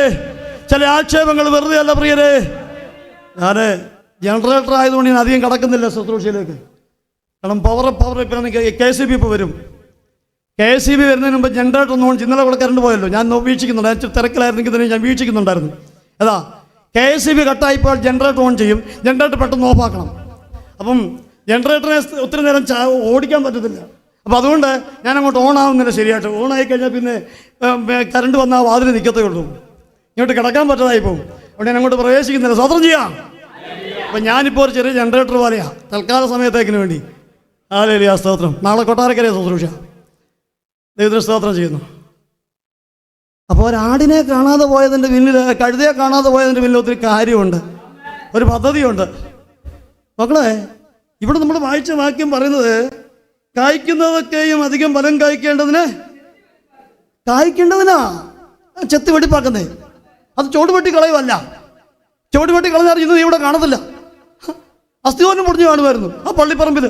ചില ആക്ഷേപങ്ങൾ വെറുതെയല്ല പ്രിയരെ. ഞാൻ ജനറേറ്റർ ആയതുകൊണ്ട് ഞാൻ അധികം കടക്കുന്നില്ല ശുശ്രൂഷയിലേക്ക്. കാരണം പവർ ഇപ്പം KCB ഇപ്പോൾ വരും. KCB വരുന്നതിന് മുമ്പ് ജനറേറ്റർ ഒന്നും ഇന്നലെ ഇവിടെ കറണ്ട് പോയല്ലോ, ഞാൻ വീക്ഷിക്കുന്നുണ്ട്. ഞാൻ തിരക്കിലായിരുന്നെങ്കിൽ തന്നെ ഞാൻ വീക്ഷിക്കുന്നുണ്ടായിരുന്നു. അതാ KCB കട്ടായിപ്പോൾ ജനറേറ്റർ ഓൺ ചെയ്യും, ജനറേറ്റർ പെട്ടെന്ന് ഓഫാക്കണം. അപ്പം ജനറേറ്ററിനെ ഒത്തിരി നേരം ഓടിക്കാൻ പറ്റത്തില്ല. അപ്പോൾ അതുകൊണ്ട് ഞാൻ അങ്ങോട്ട് ഓൺ ആവുന്നില്ല ശരിയായിട്ട്. ഓണായി കഴിഞ്ഞാൽ പിന്നെ കറണ്ട് വന്നാൽ ആ വാതിൽ നിൽക്കത്തേ ഉള്ളൂ, ഇങ്ങോട്ട് കിടക്കാൻ പറ്റതായി പോകും. അവിടെ ഞാൻ അങ്ങോട്ട് പ്രവേശിക്കുന്നില്ല. സ്വതന്ത്രം ചെയ്യാം. അപ്പം ഞാനിപ്പോൾ ഒരു ചെറിയ ജനറേറ്റർ പോലെയാണ് തൽക്കാല സമയത്തേക്കിന് വേണ്ടി. ഹല്ലേലൂയ, സ്തോത്രം. നാളെ കൊട്ടാരക്കരയെ ശുശ്രൂഷ, ദൈവത്തിന് സ്തോത്രം ചെയ്യുന്നു. അപ്പോൾ ഒരാടിനെ കാണാതെ പോയതിൻ്റെ പിന്നിൽ, കഴുതയെ കാണാതെ പോയതിൻ്റെ പിന്നിൽ ഒത്തിരി കാര്യമുണ്ട്, ഒരു പദ്ധതിയുണ്ട്. മക്കളെ, ഇവിടെ നമ്മൾ വായിച്ച വാക്യം പറയുന്നത് കായ്ക്കുന്നതൊക്കെയും അധികം ഫലം കായ്ക്കേണ്ടതിനാ ചെത്തി വെടിപ്പാക്കുന്നേ. അത് ചോടുവെട്ടി കളയുമല്ല. ചോടുവെട്ടി കളഞ്ഞാൽ ഇന്ന് നീ ഇവിടെ കാണത്തില്ല. അസ്ഥിവാരം പൊടിഞ്ഞു കാണുമായിരുന്നു ആ പള്ളിപ്പറമ്പിൽ.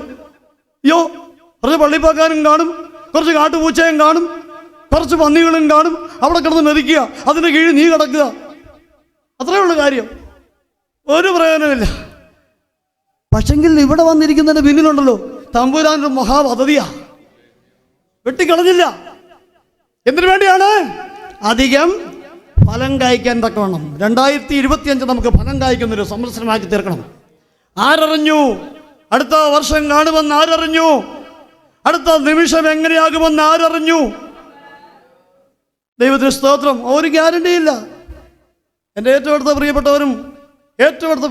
അയ്യോ, കുറച്ച് പള്ളിപ്പാക്കാനും കാണും, കുറച്ച് കാട്ടുപൂച്ചയും കാണും, കുറച്ച് പന്നികളും കാണും. അവിടെ കിടന്ന് മെതിക്കുക, അതിൻ്റെ കീഴിൽ നീ കിടക്കുക. അത്രയേ ഉള്ളൂ കാര്യം, ഒരു പ്രയോജനമില്ല. പക്ഷെങ്കിൽ ഇവിടെ വന്നിരിക്കുന്നതിൻ്റെ പിന്നിലുണ്ടല്ലോ തമ്പുരാൻ്റെ മഹാപദ്ധതിയാ. വെട്ടിക്കളഞ്ഞില്ല. എന്തിനു വേണ്ടിയാണ്? അധികം ഫലം കായ്ക്കാൻ തക്കവണ്ണം. 2025 നമുക്ക് ഫലം കായ്ക്കുന്നൊരു സംവത്സരമാക്കി തീർക്കണം. ആരറിഞ്ഞു അടുത്ത വർഷം കാണുമെന്ന്? ആരറിഞ്ഞു അടുത്ത നിമിഷം എങ്ങനെയാകുമെന്ന്? ആരറിഞ്ഞു? ദൈവത്തിന് സ്തോത്രം. ഒരു ഗ്യാരണ്ടിയില്ല. എൻ്റെ ഏറ്റവും അടുത്ത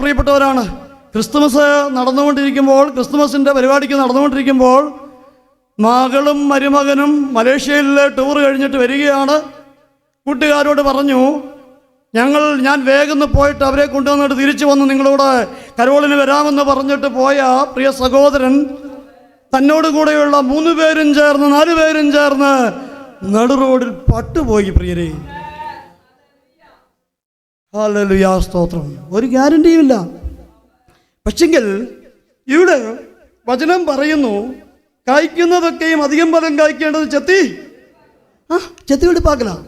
പ്രിയപ്പെട്ടവരാണ് ക്രിസ്തുമസ് നടന്നുകൊണ്ടിരിക്കുമ്പോൾ, ക്രിസ്തുമസിൻ്റെ പരിപാടിക്ക് നടന്നുകൊണ്ടിരിക്കുമ്പോൾ മകളും മരുമകനും മലേഷ്യയിലെ ടൂർ കഴിഞ്ഞിട്ട് വരികയാണ്. കൂട്ടുകാരോട് പറഞ്ഞു, ഞാൻ വേഗം പോയിട്ട് അവരെ കൊണ്ടുവന്നിട്ട് തിരിച്ചു വന്ന് നിങ്ങളോട് കരോളിന് വരാമെന്ന് പറഞ്ഞിട്ട് പോയ പ്രിയ സഹോദരൻ തന്നോട് കൂടെയുള്ള 3 പേരും ചേർന്ന് 4 പേരും ചേർന്ന് നടു റോഡിൽ പട്ടുപോയി പ്രിയരെ. ഹല്ലേലൂയ, സ്തോത്രം. ഒരു ഗ്യാരണ്ടിയുമില്ല. പക്ഷെങ്കിൽ ഇവിടെ വചനം പറയുന്നു, കായ്ക്കുന്നതൊക്കെയും അധികം ഫലം കായ്ക്കേണ്ടത് ചെത്തി വെടിപ്പാക്കലാണ്.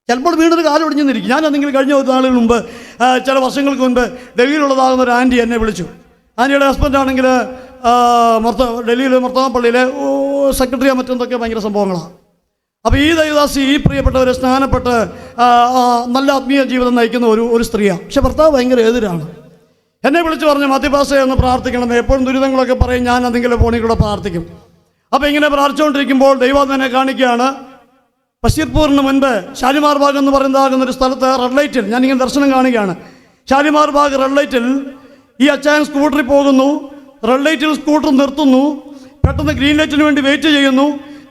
ചിലപ്പോൾ വീണ്ടൊരു കാലം ഒടിഞ്ഞെന്നിരിക്കും. ഞാൻ എന്തെങ്കിലും കഴിഞ്ഞ നാളുകൾ മുമ്പ്, ചില വർഷങ്ങൾക്ക് മുൻപ് ഡൽഹിയിലുള്ളതാകുന്ന ഒരു ആൻറ്റി എന്നെ വിളിച്ചു. ആൻറ്റിയുടെ ഹസ്ബൻഡാണെങ്കിൽ ഡൽഹിയിൽ മർത്തോമപ്പള്ളിയിലെ സെക്രട്ടറിയോ മറ്റെന്തൊക്കെ ഭയങ്കര സംഭവങ്ങളാണ്. അപ്പോൾ ഈ ദൈവദാസി, ഈ പ്രിയപ്പെട്ടവരെ സ്നാനപ്പെട്ട് നല്ല ആത്മീയ ജീവിതം നയിക്കുന്ന ഒരു സ്ത്രീയാണ്. പക്ഷെ ഭർത്താവ് ഭയങ്കര എതിരാണ്. എന്നെ വിളിച്ച് പറഞ്ഞു, മധ്യപാസയെ ഒന്ന് പ്രാർത്ഥിക്കണം. എപ്പോഴും ദുരിതങ്ങളൊക്കെ പറയും, ഞാൻ എന്തെങ്കിലും ഫോണിൽ കൂടെ പ്രാർത്ഥിക്കും. അപ്പോൾ ഇങ്ങനെ പ്രാർത്ഥിച്ചുകൊണ്ടിരിക്കുമ്പോൾ ദൈവാത്മനെ കാണിക്കുകയാണ്. ബഷീർപൂറിന് മുൻപ് ഷാലിമാർ ബാഗ് എന്ന് പറയുന്നതാകുന്നൊരു സ്ഥലത്ത് റെഡ് ലൈറ്റിൽ ഞാനിങ്ങനെ ദർശനം കാണുകയാണ്. ഷാലിമാർ ബാഗ് റെഡ് ലൈറ്റിൽ ഈ അച്ചായൻ സ്കൂട്ടറിൽ പോകുന്നു. റെഡ് ലൈറ്റിൽ സ്കൂട്ടർ നിർത്തുന്നു. പെട്ടെന്ന് ഗ്രീൻ ലൈറ്റിന് വേണ്ടി വെയിറ്റ് ചെയ്യുന്നു.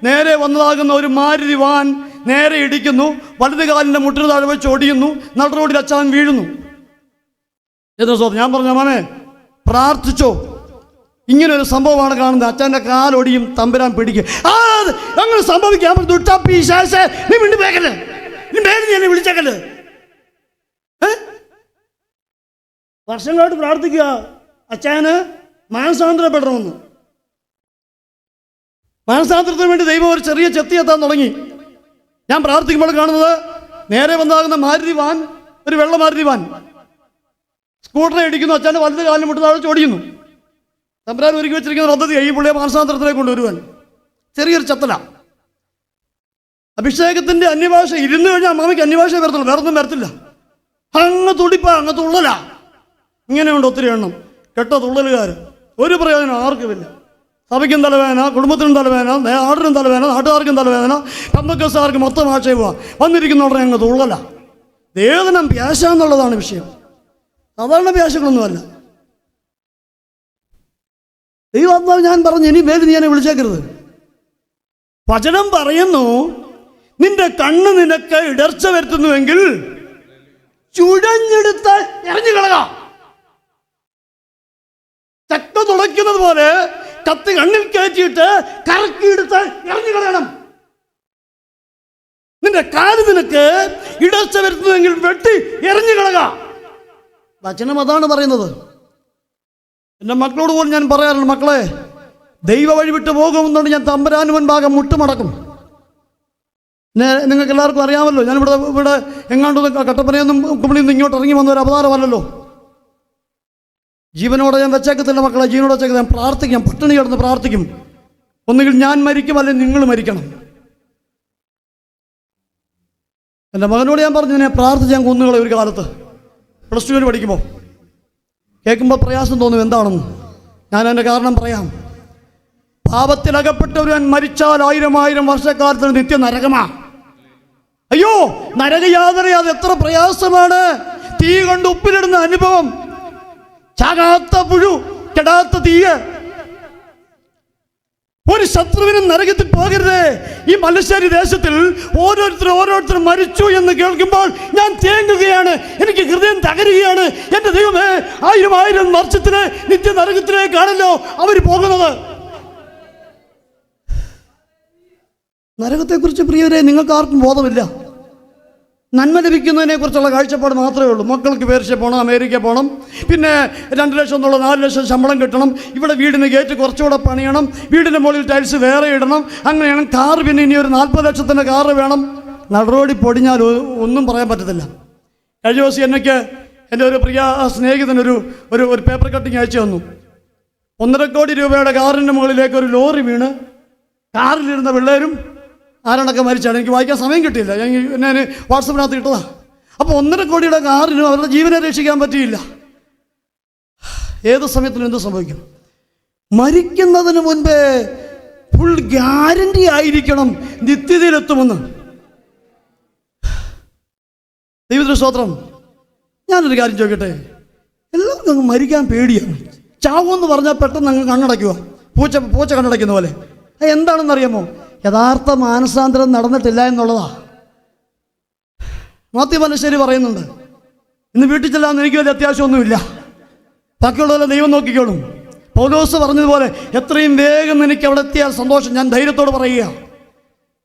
നേരെ വന്നതാകുന്ന ഒരു മാരുതി വാൻ നേരെ ഇടിക്കുന്നു. വലത് കാലിൻ്റെ മുട്ടിന് താഴെ വെച്ച് ഒടിയുന്നു. നട റോഡിൽ അച്ചായൻ വീഴുന്നു. ഞാൻ പറഞ്ഞു, മാമേ പ്രാർത്ഥിച്ചോ, ഇങ്ങനൊരു സംഭവമാണ് കാണുന്നത്. അച്ഛൻ്റെ കാലൊടിയും, തമ്പുരാൻ പിടിക്കും. അങ്ങനെ സംഭവിക്കാൻ നീ വീണ്ടും വേക്കല്ലേ, നീ എന്നെ വിളിച്ചേക്കല്ലേ. വർഷങ്ങളായിട്ട് പ്രാർത്ഥിക്കുക അച്ഛന് മാനസാന്തരപ്പെടണമെന്ന്. മാനസാന്തരത്തിന് വേണ്ടി ദൈവം ഒരു ചെറിയ ചെത്തി എത്താൻ തുടങ്ങി. ഞാൻ പ്രാർത്ഥിക്കുമ്പോൾ കാണുന്നത് നേരെ വന്നാകുന്ന മാരുതി വാൻ, ഒരു വെള്ള മാരുതി വാൻ സ്കൂട്ടറെ ഇടിക്കുന്നു. അച്ഛൻ്റെ വലത് കാലിന് മുട്ട് താഴെ ചോടിക്കുന്നു. തമ്പുരാൻ ഒരുക്കി വെച്ചിരിക്കുന്ന പദ്ധതി ഈ പുള്ളിയെ മാനസാന്തരത്തിലേക്ക് കൊണ്ടുവരുവാൻ. ചെറിയൊരു ചത്തല. അഭിഷേകത്തിൻ്റെ അന്യഭാഷ ഇരുന്ന് കഴിഞ്ഞാൽ അമ്മാമയ്ക്ക് അന്യഭാഷ വരത്തുള്ളൂ, വേറൊന്നും വരത്തില്ല. അങ്ങ് തുടിപ്പാ, അങ്ങ് തുള്ളലാ. ഇങ്ങനെയുണ്ട് ഒത്തിരി എണ്ണം കെട്ട തുള്ളലുകാർ. ഒരു പ്രയോജനം ആർക്കുമില്ല. സഭയ്ക്കും തലവേദന, കുടുംബത്തിനും തലവേദന, ആടിനും തലവേദന, നാട്ടുകാർക്കും തലവേദന, കമ്പക്കസാർക്ക് മൊത്തം ആക്ഷേപ വന്നിരിക്കുന്നവരുടെ അങ്ങ് തുള്ളല. വേദനം പ്യാശ എന്നുള്ളതാണ് വിഷയം. സാധാരണ പ്യാശകളൊന്നുമല്ല. ദൈവാത്മാവ് ഞാൻ പറഞ്ഞു, ഇനി മേലിൽ നീ എന്നെ വിളിച്ചേക്കരുത്. വചനം പറയുന്നു, നിന്റെ കണ്ണ് നിനക്ക് ഇടർച്ച വരുത്തുന്നുവെങ്കിൽ ചുഴഞ്ഞെടുത്ത് എറിഞ്ഞു കളക. ചക്ക തുളയ്ക്കുന്നത് പോലെ കത്തി കണ്ണിൽ കയറ്റിയിട്ട് കറക്കിയെടുത്ത് എറിഞ്ഞു കളയണം. നിന്റെ കാല് നിനക്ക് ഇടർച്ച വരുത്തുന്നുവെങ്കിൽ വെട്ടി എറിഞ്ഞു കളക. വചനം അതാണ് പറയുന്നത്. എൻ്റെ മക്കളോട് പോലും ഞാൻ പറയാറുണ്ട്, മക്കളെ, ദൈവ വഴി വിട്ട് പോകുമെന്നുണ്ട് ഞാൻ തമ്പുരാന് മുൻപാകം മുട്ടുമടക്കും. നിങ്ങൾക്ക് എല്ലാവർക്കും അറിയാമല്ലോ, ഞാൻ ഇവിടെ എങ്ങാണ്ട് കട്ടപ്പനയൊന്നും കുമ്പളിയിൽ നിന്ന് ഇങ്ങോട്ട് ഇറങ്ങി വന്ന ഒരു അവതാരമല്ലല്ലോ. ജീവനോടെ ഞാൻ വെച്ചേക്കത്തില്ല മക്കളെ, ജീവനോടെ വെച്ചേക്കത്തില്ല. ഞാൻ പ്രാർത്ഥിക്കാം, പട്ടിണി കിടന്ന് പ്രാർത്ഥിക്കും. ഒന്നുകിൽ ഞാൻ മരിക്കും, അല്ലെങ്കിൽ നിങ്ങൾ മരിക്കണം. എൻ്റെ മകനോട് ഞാൻ പറഞ്ഞു, ഞാൻ പ്രാർത്ഥിച്ച് ഞാൻ കൊന്നുകളെ ഒരു കാലത്ത് +2 പഠിക്കുമ്പോൾ. കേൾക്കുമ്പോൾ പ്രയാസം തോന്നും എന്താണെന്ന്. ഞാൻ എൻ്റെ കാരണം പറയാം. പാപത്തിലകപ്പെട്ടവൻ മരിച്ചാൽ 1000 വർഷക്കാലത്തിന് നിത്യ നരകമാ. അയ്യോ, നരകയാതന അത് എത്ര പ്രയാസമാണ്. തീ കൊണ്ട് ഉപ്പിലിടുന്ന അനുഭവം, ചാകാത്ത പുഴു, കെടാത്ത തീയ്. ഒരു ശത്രുവിനും നരകത്തിൽ പോകരുത്. ഈ മലശ്ശേരി ദേശത്തിൽ ഓരോരുത്തരും മരിച്ചു എന്ന് കേൾക്കുമ്പോൾ ഞാൻ തേങ്ങുകയാണ്, എനിക്ക് ഹൃദയം തകരുകയാണ്. എൻ്റെ ദൈവമേ, 1000 വർഷത്തിന് നിത്യ നരകത്തിലേക്കാണല്ലോ അവർ പോകുന്നത്. നരകത്തെക്കുറിച്ച് പ്രിയരെ നിങ്ങൾക്ക് ആർക്കും ബോധമില്ല. നന്മ ലഭിക്കുന്നതിനെ കുറിച്ചുള്ള കാഴ്ചപ്പാട് മാത്രമേ ഉള്ളൂ. മക്കൾക്ക് പേർഷ്യ പോകണം, അമേരിക്ക പോകണം, പിന്നെ 2 ലക്ഷം എന്നുള്ള 4 ലക്ഷം ശമ്പളം കിട്ടണം, ഇവിടെ വീടിന് ഗേറ്റ് കുറച്ചുകൂടെ പണിയണം, വീടിൻ്റെ മുകളിൽ ടൈൽസ് വേറെ ഇടണം, അങ്ങനെയാണ്. കാറ് പിന്നെ ഇനി ഒരു 40 ലക്ഷത്തിൻ്റെ കാറ് വേണം. നടുറോടി പൊടിഞ്ഞാൽ ഒന്നും പറയാൻ പറ്റത്തില്ല. കഴിഞ്ഞ ദിവസം എൻ്റെ ഒരു പ്രിയ സ്നേഹിതനൊരു ഒരു പേപ്പർ കട്ടിങ് അയച്ചു തന്നു. 1.5 കോടി രൂപയുടെ കാറിൻ്റെ മുകളിലേക്ക് ഒരു ലോറി വീണ് കാറിലിരുന്ന പിള്ളേരും ആരാണ്ടൊക്കെ മരിച്ചാണ്. എനിക്ക് വായിക്കാൻ സമയം കിട്ടിയില്ല, ഞാൻ വാട്സപ്പിനകത്ത് ഇട്ടതാണ്. അപ്പോൾ 1.5 കോടിയുടെ കാറിനും അവരുടെ ജീവനെ രക്ഷിക്കാൻ പറ്റിയില്ല. ഏത് സമയത്തിനും എന്ത് സംഭവിക്കും? മരിക്കുന്നതിന് മുൻപേ ഫുൾ ഗ്യാരണ്ടി ആയിരിക്കണം നിത്യതയിലെത്തുമെന്ന്. ദൈവത്തിന് സ്തോത്രം. ഞാനൊരു കാര്യം ചോദിക്കട്ടെ, എല്ലാവർക്കും അങ്ങ് മരിക്കാൻ പേടിയാണ്. ചാവുമെന്ന് പറഞ്ഞാൽ പെട്ടെന്ന് അങ്ങ് കണ്ണടയ്ക്കുക, പൂച്ച കണ്ണടയ്ക്കുന്ന പോലെ. എന്താണെന്നറിയാമോ? യഥാർത്ഥ മാനസാന്തരം നടന്നിട്ടില്ല എന്നുള്ളതാ. മാത്യു മലശ്ശേരി പറയുന്നുണ്ട്, ഇന്ന് വീട്ടിൽ ചെല്ലാമെന്ന് എനിക്ക് വലിയ അത്യാവശ്യമൊന്നുമില്ല, ബാക്കിയുള്ളവരെ ദൈവം നോക്കിക്കോളും. പൗലോസ് പറഞ്ഞതുപോലെ എത്രയും വേഗം എനിക്ക് അവിടെ എത്തിയാൽ സന്തോഷം. ഞാൻ ധൈര്യത്തോട് പറയുക,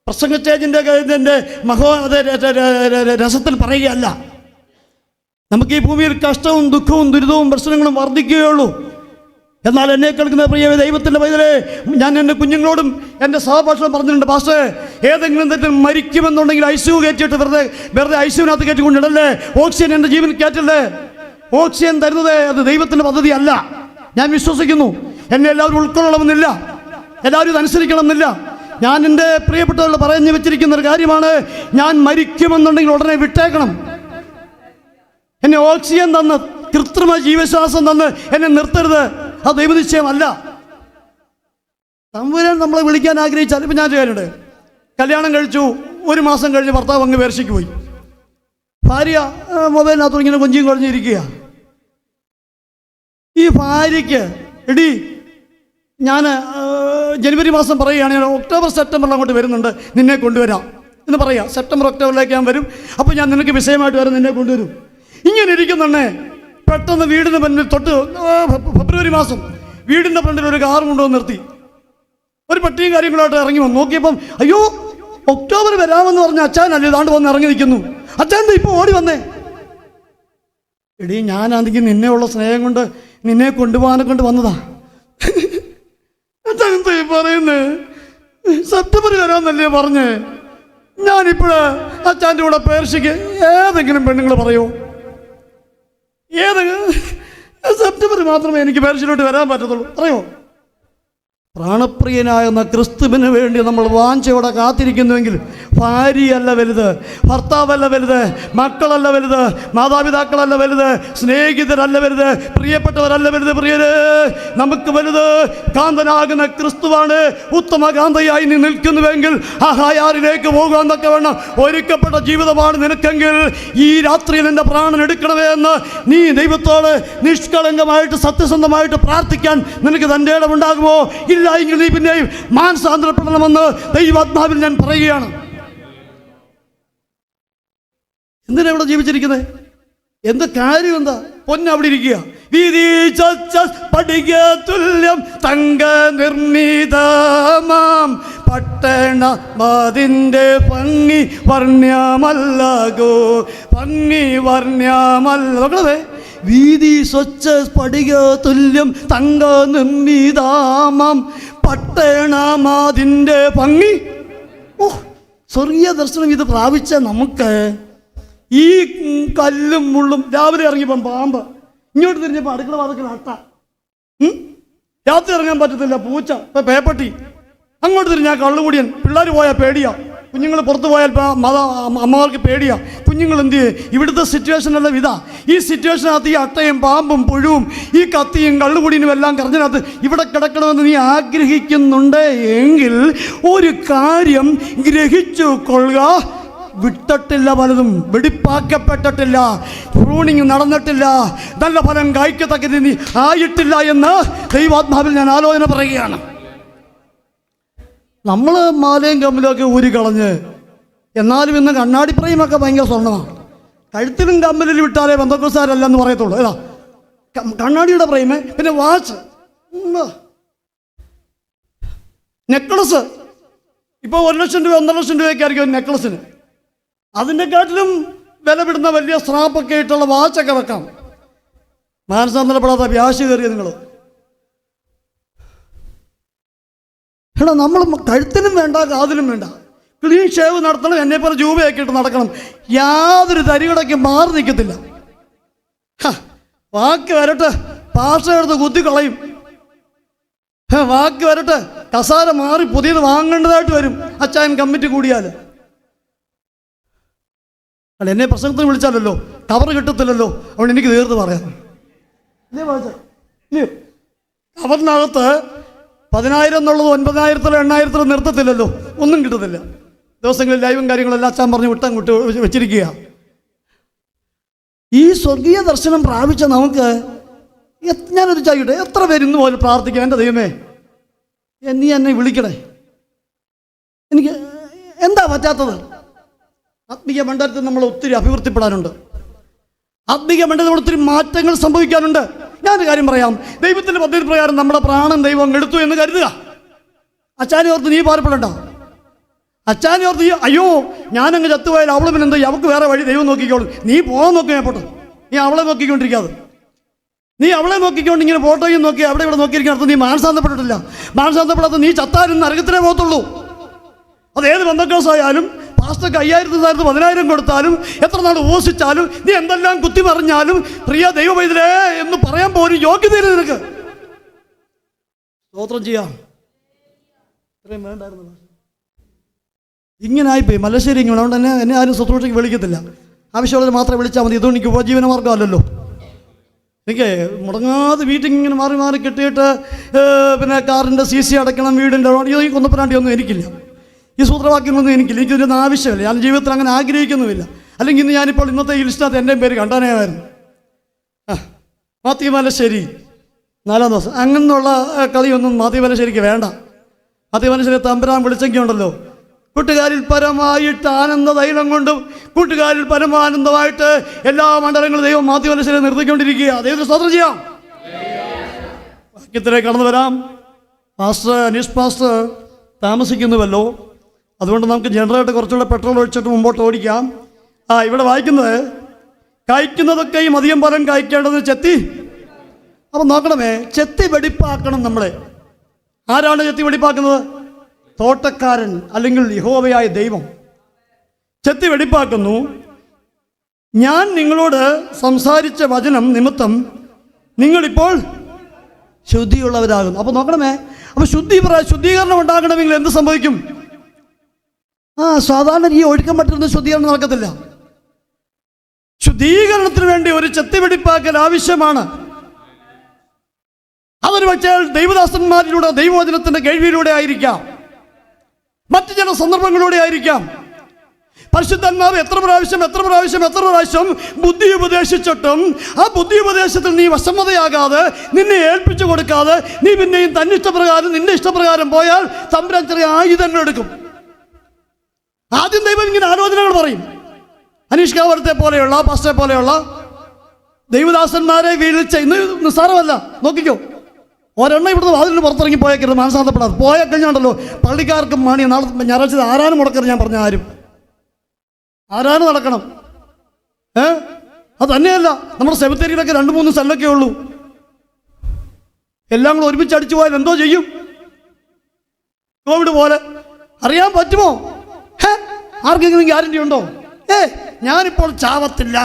പ്രസംഗ സ്റ്റേജിൻ്റെ രസത്തിൽ പറയുകയല്ല. നമുക്ക് ഈ ഭൂമിയിൽ കഷ്ടവും ദുഃഖവും ദുരിതവും പ്രശ്നങ്ങളും വർദ്ധിക്കുകയുള്ളൂ. എന്നാൽ എന്നെ കേൾക്കുന്ന പ്രിയ ദൈവത്തിൻ്റെ പൈതലേ, ഞാൻ എൻ്റെ കുഞ്ഞുങ്ങളോടും എൻ്റെ സഹപാഠികളും പറഞ്ഞിട്ടുണ്ട്, പാസ്റ്റേ, ഏതെങ്കിലും തരത്തിൽ മരിക്കുമെന്നുണ്ടെങ്കിൽ ICU കയറ്റിയിട്ട് വെറുതെ ICUവിനകത്ത് കയറ്റിക്കൊണ്ടിടല്ലേ. ഓക്സിജൻ എൻ്റെ ജീവൻ കയറ്റല്ലേ. ഓക്സിജൻ തരുന്നത് അത് ദൈവത്തിൻ്റെ പദ്ധതി അല്ല. ഞാൻ വിശ്വസിക്കുന്നു. എന്നെ എല്ലാവരും ഉൾക്കൊള്ളണമെന്നില്ല, എല്ലാവരും ഇതനുസരിക്കണമെന്നില്ല. ഞാൻ എൻ്റെ പ്രിയപ്പെട്ടവരോട് പറഞ്ഞു വെച്ചിരിക്കുന്ന ഒരു കാര്യമാണ്, ഞാൻ മരിക്കുമെന്നുണ്ടെങ്കിൽ ഉടനെ വിട്ടേക്കണം. എന്നെ ഓക്സിജൻ തന്ന്, കൃത്രിമ ജീവശ്വാസം തന്ന് എന്നെ നിർത്തരുത്. അത് ദൈവനിശ്ചയമല്ല. തമ്പുരാൻ നമ്മളെ വിളിക്കാൻ ആഗ്രഹിച്ചാൽ, ഇപ്പം ഞാൻ ചെയ്യാനുണ്ട്, കല്യാണം കഴിച്ചു, 1 മാസം കഴിഞ്ഞ് ഭർത്താവ് അങ്ങ് പേർഷ്യക്ക് പോയി. ഭാര്യ മൊബൈലിനകത്ത് ഇങ്ങനെ കൊഞ്ചിയും കുഴഞ്ഞിരിക്കുക. ഈ ഭാര്യയ്ക്ക്, എടി ഞാൻ ജനുവരി മാസം പറയുകയാണ്, ഞാൻ ഒക്ടോബർ സെപ്റ്റംബറിൽ അങ്ങോട്ട് വരുന്നുണ്ട്, നിന്നെ കൊണ്ടുവരാം എന്ന് പറയാം. സെപ്റ്റംബർ ഒക്ടോബറിലേക്ക് ഞാൻ വരും, അപ്പോൾ ഞാൻ നിനക്ക് വിഷയമായിട്ട് വരും, നിന്നെ കൊണ്ടുവരും. ഇങ്ങനെ ഇരിക്കുന്നുണ്ടേ പെട്ടെന്ന് വീടിന് മുന്നിൽ ഫെബ്രുവരി മാസം വീടിൻ്റെ ഫ്രണ്ടിൽ ഒരു കാർ കൊണ്ടുവന്ന് നിർത്തി. ഒരു പെട്ടിയും കാര്യങ്ങളായിട്ട് ഇറങ്ങി വന്നു. നോക്കിയപ്പം അയ്യോ, ഒക്ടോബർ വരാമെന്ന് പറഞ്ഞ അച്ഛനല്ലേ ഇതാണ്ട് വന്ന് ഇറങ്ങി നിൽക്കുന്നു. അച്ഛൻ ഇപ്പോൾ ഓടി വന്നേ. എടീ, ഞാനാണെങ്കിൽ നിന്നെ ഉള്ള സ്നേഹം കൊണ്ട് നിന്നെ കൊണ്ടുപോകാനെ കൊണ്ട് വന്നതാ. അച്ഛൻ എന്താ പറയുന്നേ? സെപ്റ്റംബർ വരാമെന്നല്ലേ പറഞ്ഞേ. ഞാനിപ്പോഴ് അച്ഛൻ്റെ കൂടെ പേർഷ്യക്ക് ഏതെങ്കിലും പെണ്ണുങ്ങൾ പറയുമോ? സെപ്റ്റംബർ മാത്രമേ എനിക്ക് പേർഷ്യയിലോട്ട് വരാൻ പറ്റത്തുള്ളൂ, അറിയോ? പ്രാണപ്രിയനായെന്ന ക്രിസ്തുവിന് വേണ്ടി നമ്മൾ വാഞ്ചയോടെ കാത്തിരിക്കുന്നുവെങ്കിൽ ഭാര്യയല്ല വലുത്, ഭർത്താവല്ല വലുത്, മക്കളല്ല വലുത്, മാതാപിതാക്കളല്ല വലുത്, സ്നേഹിതരല്ല വലുത്, പ്രിയപ്പെട്ടവരല്ല വലുത്. പ്രിയരെ, നമുക്ക് വലുത് കാന്തനാകുന്ന ക്രിസ്തുവാണ്. ഉത്തമ കാന്തയായി നീ നിൽക്കുന്നുവെങ്കിൽ ആ ഹായാറിലേക്ക് പോകാന്നൊക്കെ വേണം ഒരുക്കപ്പെട്ട ജീവിതമാണ് നിനക്കെങ്കിൽ ഈ രാത്രിയിൽ എൻ്റെ പ്രാണൻ എടുക്കണമേ എന്ന് നീ ദൈവത്തോട് നിഷ്കളങ്കമായിട്ട് സത്യസന്ധമായിട്ട് പ്രാർത്ഥിക്കാൻ നിനക്ക് തൻ്റെ ഇടമുണ്ടാകുമോ? ഇല്ല എങ്കിൽ നീ പിന്നെയും മാനസാന്തരപ്പെടണമെന്ന് ദൈവാത്മാവിൽ ഞാൻ പറയുകയാണ്. എന്തിനാ ഇവിടെ ജീവിച്ചിരിക്കുന്നത്? എന്ത് കാര്യം? എന്താ പൊന്ന് അവിടെ ഇരിക്കുക? തുല്യം തങ്ക നിർമ്മിതമാം പട്ടണമതിൻ്റെ ഭംഗി വർണ്ണ്യമല്ലകോ, ഭംഗി വർണ്ണ്യമല്ല. നോക്കണേ, വീതി സ്വച്ഛ സ്ഫടിക തുല്യം തങ്ക നിർമ്മിതാമാം പട്ടണമതിൻ്റെ ഭംഗി. ഓ, സ്വർഗീയ ദർശനം ഇത് പ്രാപിച്ച നമുക്ക് ഈ കല്ലും മുള്ളും, രാവിലെ ഇറങ്ങിയപ്പം പാമ്പ്, ഇങ്ങോട്ട് തിരിഞ്ഞപ്പോൾ അടുക്കള വാതിക്കൽ അട്ട, രാത്രി ഇറങ്ങാൻ പറ്റത്തില്ല പൂച്ച, ഇപ്പം പേപ്പട്ടി, അങ്ങോട്ട് തിരിഞ്ഞാൽ കള്ളുകൂടിയൻ, പിള്ളേർ പോയാൽ പേടിയാ, കുഞ്ഞുങ്ങൾ പുറത്തു പോയാൽ അമ്മമാർക്ക് പേടിയാ. കുഞ്ഞുങ്ങൾ എന്ത് ചെയ്യും? ഇവിടുത്തെ സിറ്റുവേഷനെല്ലാം ഇതാ. ഈ സിറ്റുവേഷനകത്ത് ഈ അട്ടയും പാമ്പും പുഴുവും ഈ കത്തിയും കള്ളുകൂടിയനും എല്ലാം കറഞ്ഞതിനകത്ത് ഇവിടെ കിടക്കണമെന്ന് നീ ആഗ്രഹിക്കുന്നുണ്ട് എങ്കിൽ ഒരു കാര്യം ഗ്രഹിച്ചു കൊള്ളുക, വിട്ടിട്ടില്ല, പലതും വെടിപ്പാക്കപ്പെട്ടിട്ടില്ല, പ്രൂണിങ് നടന്നിട്ടില്ല, നല്ല ഫലം കായ്ക്കത്തക്ക നീ ആയിട്ടില്ല എന്ന് ദൈവാത്മാവിൽ ഞാൻ ആലോചന പറയുകയാണ്. നമ്മൾ മാലയും കമ്പിലൊക്കെ ഊരി കളഞ്ഞ്, എന്നാലും ഇന്ന് കണ്ണാടിപ്രയുമൊക്കെ ഭയങ്കര സ്വർണ്ണമാണ്. കഴുത്തിലും കമ്പിലും വിട്ടാലേ ബന്ധക്കോസാരല്ലെന്ന് പറയത്തുള്ളൂ. ഏതാ കണ്ണാടിയുടെ പ്രേമേ? പിന്നെ വാച്ച്, നെക്ലസ്. ഇപ്പോൾ 1 ലക്ഷം രൂപ 1.5 ലക്ഷം രൂപയൊക്കെ ആയിരിക്കും നെക്ലസിന്. അതിനെക്കാട്ടിലും വില വിടുന്ന വലിയ സ്ട്രാപ്പൊക്കെ ആയിട്ടുള്ള വാച്ചൊക്കെ വെക്കാം. മാനസാന്തരപ്പെടാത്ത വ്യാശ കയറിയ നിങ്ങൾ. എടാ, നമ്മൾ കഴുത്തിനും വേണ്ട കാതിലും വേണ്ട, ക്ലീൻ ഷേവ് നടത്തണം, എന്നെപ്പോലെ ജൂബയൊക്കെ ഇട്ട് നടക്കണം, യാതൊരു തരികടയ്ക്കും മാറി നിൽക്കത്തില്ല. വാക്ക് വരട്ടെ, പാഷ എടുത്ത് കുത്തിക്കളയും. വാക്ക് വരട്ടെ, കസാര മാറി പുതിയത് വാങ്ങേണ്ടതായിട്ട് വരും അച്ചായൻ കമ്മിറ്റി കൂടിയാൽ. അല്ല, എന്നെ പ്രസംഗത്തിന് വിളിച്ചാലല്ലോ കവർ കിട്ടത്തില്ലല്ലോ, അതുകൊണ്ട് എനിക്ക് തീർത്ത് പറയാം. കവറിനകത്ത് 10,000 എന്നുള്ളത് 9,000 8,000 നിർത്തത്തില്ലല്ലോ, ഒന്നും കിട്ടത്തില്ല. ദിവസങ്ങളിൽ ലൈവും കാര്യങ്ങളെല്ലാം അച്ഛൻ പറഞ്ഞ് വിട്ടങ്ങോട്ട് വെച്ചിരിക്കുക. ഈ സ്വർഗീയ ദർശനം പ്രാപിച്ച നമുക്ക് ഞാനൊരു ചോദിക്കട്ടെ, എത്ര പേര് ഇന്ന് പോലും പ്രാർത്ഥിക്കാം, എൻ്റെ ദൈവമേ നീ എന്നെ വിളിക്കണേ, എനിക്ക് എന്താ പറ്റാത്തത്? ആത്മീയ മണ്ഡലത്തിൽ നമ്മൾ ഒത്തിരി അഭിവൃദ്ധിപ്പെടാനുണ്ട്, ആത്മീയ മണ്ഡലത്തിൽ നമ്മൾ ഒത്തിരി മാറ്റങ്ങൾ സംഭവിക്കാനുണ്ട്. ഞാനൊരു കാര്യം പറയാം, ദൈവത്തിൻ്റെ പദ്ധതി പ്രകാരം നമ്മുടെ പ്രാണൻ ദൈവം എടുത്തു എന്ന് കരുതുക. അച്ചാനെ ഓർത്ത് നീ ഭാരപ്പെടണ്ട. അച്ചാനെ ഓർത്ത് അയ്യോ ഞാനങ്ങ് ചത്തുപോയാൽ അവള് പിന്നെ എന്താ, അവൾക്ക് വേറെ വഴി ദൈവം നോക്കിക്കോളും. നീ പോകാൻ നോക്കിയാൽ പോട്ടെ, നീ അവളെ നോക്കിക്കൊണ്ടിരിക്കാതെ. നീ അവളെ നോക്കിക്കൊണ്ട് ഇങ്ങനെ ഫോട്ടോയും നോക്കി അവിടെ ഇവിടെ നോക്കിയിരിക്കുന്ന നീ മാനസാന്തപ്പെട്ടിട്ടില്ല. മാനസാന്തപ്പെടാത്ത നീ ചത്താലും നരകത്തിലേ പോകത്തുള്ളൂ. അതേത് ബന്ധക്കോസായാലും പാസ്റ്റർക്ക് 5,000 10,000 കൊടുത്താലും എത്ര നാൾ ഉപസിച്ചാലും നീ എന്തെല്ലാം കുത്തി പറഞ്ഞാലും പ്രിയ ദൈവവൈദ്യരേ എന്ന് പറയാൻ പോലും യോഗ്യതയില്ല നിനക്ക്. സ്തോത്രം ചെയ്യാം. ഇത്രയും വേണ്ടായിരുന്നു. ഇങ്ങനെ ആയിപ്പോയി മല്ലശ്ശേരി ഇങ്ങനെ. അതുകൊണ്ട് തന്നെ എന്നെ ആരും ശുശ്രൂഷയ്ക്ക് വിളിക്കത്തില്ല, ആവശ്യമുള്ളത് മാത്രമേ വിളിച്ചാൽ മതി. ഇതുകൊണ്ട് എനിക്ക് ഉപജീവന മാർഗ്ഗമല്ലല്ലോ. എനിക്ക് മുടങ്ങാതെ വീട്ടിങ്ങനെ മാറി മാറി കെട്ടിയിട്ട് പിന്നെ കാറിൻ്റെ CC അടയ്ക്കണം, വീടിൻ്റെ ഈ കൊന്നപ്പനാണ്ടിയൊന്നും എനിക്കില്ല, ഈ സൂത്രവാക്യമൊന്നും എനിക്കില്ല, എനിക്കിതൊന്നും ആവശ്യമില്ല. ഞാൻ ജീവിതത്തിൽ അങ്ങനെ ആഗ്രഹിക്കുന്നുമില്ല. അല്ലെങ്കിൽ ഇന്ന് ഞാനിപ്പോൾ ഇന്നത്തെ ഈ ലിസ്റ്റിനകത്ത് എൻ്റെ പേര് കണ്ടാനായിരുന്നു. മാത്യു മലശ്ശേരി 4-ാം ദിവസം അങ്ങനെയുള്ള കളിയൊന്നും മാത്യു മലശ്ശേരിക്ക് വേണ്ട. മാത്യു മലശ്ശേരി തമ്പുരാൻ വിളിച്ചെങ്കിൽ ഉണ്ടല്ലോ, കൂട്ടുകാരിൽ പരമായിട്ട് ആനന്ദ തൈലം കൊണ്ടും കൂട്ടുകാരിൽ പരമാനന്ദമായിട്ട് എല്ലാ മണ്ഡലങ്ങളും ദൈവം മാത്യു മലശ്ശേരി നിർത്തിക്കൊണ്ടിരിക്കുക. ദൈവത്തിന് സ്തോത്രം ചെയ്യാം. വാക്യത്തിലേക്ക് കടന്നു വരാം. പാസ്റ്റർ അനീഷ് പാസ്റ്റർ താമസിക്കുന്നുവല്ലോ, അതുകൊണ്ട് നമുക്ക് ജനറേറ്റർ കുറച്ചുകൂടെ പെട്രോൾ ഒഴിച്ചിട്ട് മുമ്പോട്ട് ഓടിക്കാം. ഇവിടെ വായിക്കുന്നത്, കായ്ക്കുന്നതൊക്കെയും അധികം ഫലം കായ്ക്കേണ്ടത് ചെത്തി. അപ്പം നോക്കണമേ, ചെത്തി വെടിപ്പാക്കണം നമ്മളെ. ആരാണ് ചെത്തി വെടിപ്പാക്കുന്നത്? തോട്ടക്കാരൻ അല്ലെങ്കിൽ യഹോവയായ ദൈവം ചെത്തി വെടിപ്പാക്കുന്നു. ഞാൻ നിങ്ങളോട് സംസാരിച്ച വചനം നിമിത്തം നിങ്ങളിപ്പോൾ ശുദ്ധിയുള്ളവരാകുന്നു. അപ്പോൾ നോക്കണമേ, അപ്പൊ ശുദ്ധീകരണം ഉണ്ടാകണമെങ്കിൽ എന്ത് സംഭവിക്കും? സാധാരണ ഈ ഒഴുക്കാൻ പറ്റുന്ന ശുദ്ധീകരണം നടക്കത്തില്ല. ശുദ്ധീകരണത്തിന് വേണ്ടി ഒരു ചെത്തിവെടിപ്പാക്കൽ ആവശ്യമാണ്. അതൊരു പക്ഷേ ദൈവദാസന്മാരിലൂടെ, ദൈവവചനത്തിന്റെ കേൾവിയിലൂടെ ആയിരിക്കാം, മറ്റു ചില സന്ദർഭങ്ങളിലൂടെ ആയിരിക്കാം. പരിശുദ്ധാത്മാവ് എത്ര പ്രാവശ്യം ബുദ്ധി ഉപദേശിച്ചിട്ടും ആ ബുദ്ധി ഉപദേശത്തിൽ നീ വശമതയാകാതെ, നിന്നെ ഏൽപ്പിച്ചു കൊടുക്കാതെ, നീ പിന്നെയും നിന്റെ ഇഷ്ടപ്രകാരം പോയാൽ തമ്പുരാൻ ചെറിയ ആയുധങ്ങൾ എടുക്കും. ആദ്യം ദൈവം ഇങ്ങനെ ആലോചനകൾ പറയും. അനീഷ് കാവരത്തെ പോലെയുള്ള, പാസ്റ്ററെ പോലെയുള്ള ദൈവദാസന്മാരെ വീഴ്ച ഇന്ന് നിസ്സാരമല്ല. നോക്കിക്കോ, ഒരെണ്ണം ഇവിടുന്ന് വാതിലിന് പുറത്തിറങ്ങി പോയേക്കരുത്, മനസ്സാന്തപ്പെടാതെ പോയാൽ കഴിഞ്ഞാണ്ടല്ലോ പള്ളിക്കാർക്കും നാളെ ഞായറാഴ്ച ആരാനും മുടക്കരുത്. ഞാൻ പറഞ്ഞ ആരാണ് നടക്കണം. അത് തന്നെയല്ല, നമ്മുടെ സെമിത്തേരിയിലൊക്കെ 2-3 സ്ഥലമൊക്കെ ഉള്ളൂ. എല്ലാം കൂടെ ഒരുമിച്ച് അടിച്ചു പോയാൽ എന്തോ ചെയ്യും? കോവിഡ് പോലെ അറിയാൻ പറ്റുമോ? ആർക്കെങ്കിലും ഗ്യാരണ്ടി ഉണ്ടോ? ഞാനിപ്പോൾ ചാവത്തില്ല,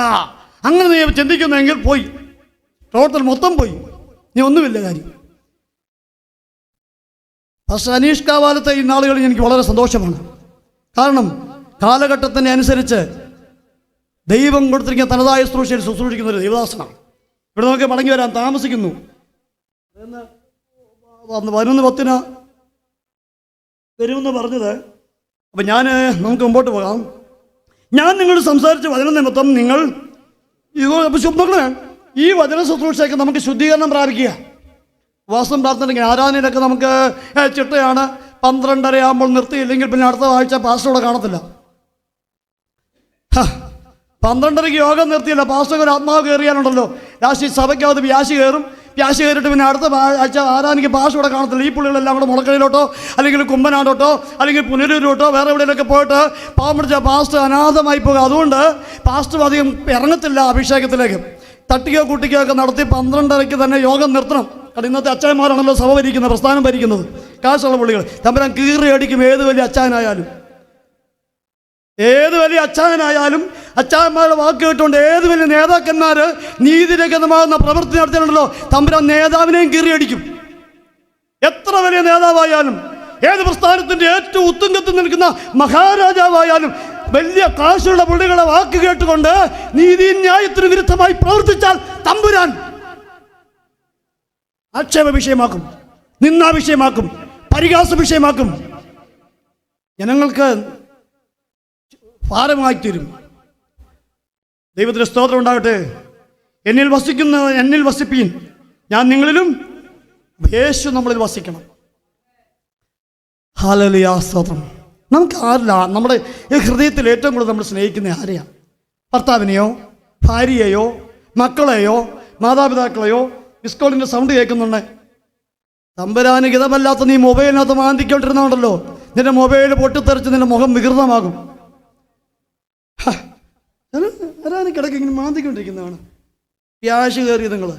അങ്ങനെ നീ ചിന്തിക്കുന്നെങ്കിൽ പോയി, ടോട്ടൽ മൊത്തം പോയി, നീ ഒന്നുമില്ല കാര്യം. പക്ഷേ അനീഷ് കാവാലത്തെ ഈ നാളുകളിൽ എനിക്ക് വളരെ സന്തോഷമാണ്. കാരണം കാലഘട്ടത്തിന് അനുസരിച്ച് ദൈവം കൊടുത്തിരിക്കുന്ന തനതായ ശുശ്രൂഷിക്കുന്ന ഒരു ദൈവദാസനാണ്. ഇവിടെ നമുക്ക് മടങ്ങി വരാൻ താമസിക്കുന്നു. വരുന്ന 10-ന് വരുമെന്ന് പറഞ്ഞത്. അപ്പം നമുക്ക് മുമ്പോട്ട് പോകാം. ഞാൻ നിങ്ങളോട് സംസാരിച്ച വചന നിമിത്തം നിങ്ങൾ മക്കളെ, ഈ വചന ശുശ്രൂഷയൊക്കെ നമുക്ക് ശുദ്ധീകരണം പ്രാപിക്കുക. ഉപവാസം പ്രാർത്ഥനയ്ക്ക് ആരാധനയിലൊക്കെ നമുക്ക് ചിട്ടയാണ്. 12:30 ആകുമ്പോൾ നിർത്തിയില്ലെങ്കിൽ പിന്നെ അടുത്ത ആഴ്ച പാസ്റ്ററോടെ കാണത്തില്ല. 12:30 യോഗം നിർത്തിയില്ല, പാസ്റ്റർക്ക് ഒരു ആത്മാവ് കയറിയാലുണ്ടല്ലോ ലാസ്റ്റ് സഭയ്ക്കകത്ത് വ്യാശി കയറിയിട്ട് പിന്നെ അടുത്ത ആഴ്ച ആരാധനയ്ക്ക് പാസ്റ്ററോടെ കാണത്തില്ല. ഈ പുള്ളികളെല്ലാം കൂടെ മുളക്കരയിലോട്ടോ അല്ലെങ്കിൽ കുമ്പനാടോട്ടോ അല്ലെങ്കിൽ പുനലൂരോട്ടോ വേറെ എവിടെയെങ്കിലൊക്കെ പോയിട്ട് പാവം പിടിച്ച പാസ്റ്റർ അനാഥമായി പോകുക. അതുകൊണ്ട് പാസ്റ്റർ അധികം ഇറങ്ങത്തില്ല അഭിഷേകത്തിലേക്ക്. തട്ടിക്കോ കുട്ടിക്കോ ഒക്കെ നടത്തി 12:30 തന്നെ യോഗം നിർത്തണം. കാരണം ഇന്നത്തെ അച്ചായന്മാരാണല്ലോ സഭ ഭരിക്കുന്നത്, പ്രസ്ഥാനം ഭരിക്കുന്നത്, കാശുള്ള പുള്ളികൾ. തമ്പുരാൻ കീറി അടിക്കും ഏത് വലിയ അച്ചായനായാലും. അച്ചായന്മാരുടെ വാക്ക് കേട്ടുകൊണ്ട് ഏത് വലിയ നേതാക്കന്മാർ നീതിരഹിതമാകുന്ന പ്രവൃത്തി നടത്തിയിട്ടുണ്ടല്ലോ, തമ്പുരാൻ നേതാവിനെയും കീറിയടിക്കും. എത്ര വലിയ നേതാവായാലും, ഏത് പ്രസ്ഥാനത്തിൻ്റെ ഏറ്റവും ഉത്തുംഗത്തിൽ നിൽക്കുന്ന മഹാരാജാവായാലും, വലിയ കാശുള്ള പുള്ളികളെ വാക്ക് കേട്ടുകൊണ്ട് നീതി ന്യായത്തിന് വിരുദ്ധമായി പ്രവർത്തിച്ചാൽ തമ്പുരാൻ ആക്ഷേപ വിഷയമാക്കും, നിന്നാ വിഷയമാക്കും, പരിഹാസ വിഷയമാക്കും, ജനങ്ങൾക്ക് ഭാരമായി തീരും. ദൈവത്തിന് സ്തോത്രം ഉണ്ടാകട്ടെ. എന്നിൽ വസിപ്പീൻ, ഞാൻ നിങ്ങളിലും, യേശു നമ്മളിൽ വസിക്കണം. ഹല്ലേലൂയ, സ്തോത്രം. നമുക്ക് ആരില്ല, നമ്മുടെ ഈ ഹൃദയത്തിൽ ഏറ്റവും കൂടുതൽ നമ്മൾ സ്നേഹിക്കുന്ന ആരെയാണ്? ഭർത്താവിനെയോ, ഭാര്യയെയോ, മക്കളെയോ, മാതാപിതാക്കളെയോ? മിസ്കോളിൻ്റെ സൗണ്ട് കേൾക്കുന്നുണ്ട്. തമ്പുരാന് ഹിതമല്ലാത്ത നീ മൊബൈലിനകത്ത് മാന്തിക്കൊണ്ടിരുന്നുണ്ടല്ലോ, നിന്റെ മൊബൈൽ പൊട്ടിത്തെറിച്ച് നിന്റെ മുഖം വികൃതമാകും. കിടക്ക് ഇങ്ങനെ മാന്തിക്കൊണ്ടിരിക്കുന്നതാണ്. വ്യാശ് കയറി നിങ്ങൾ.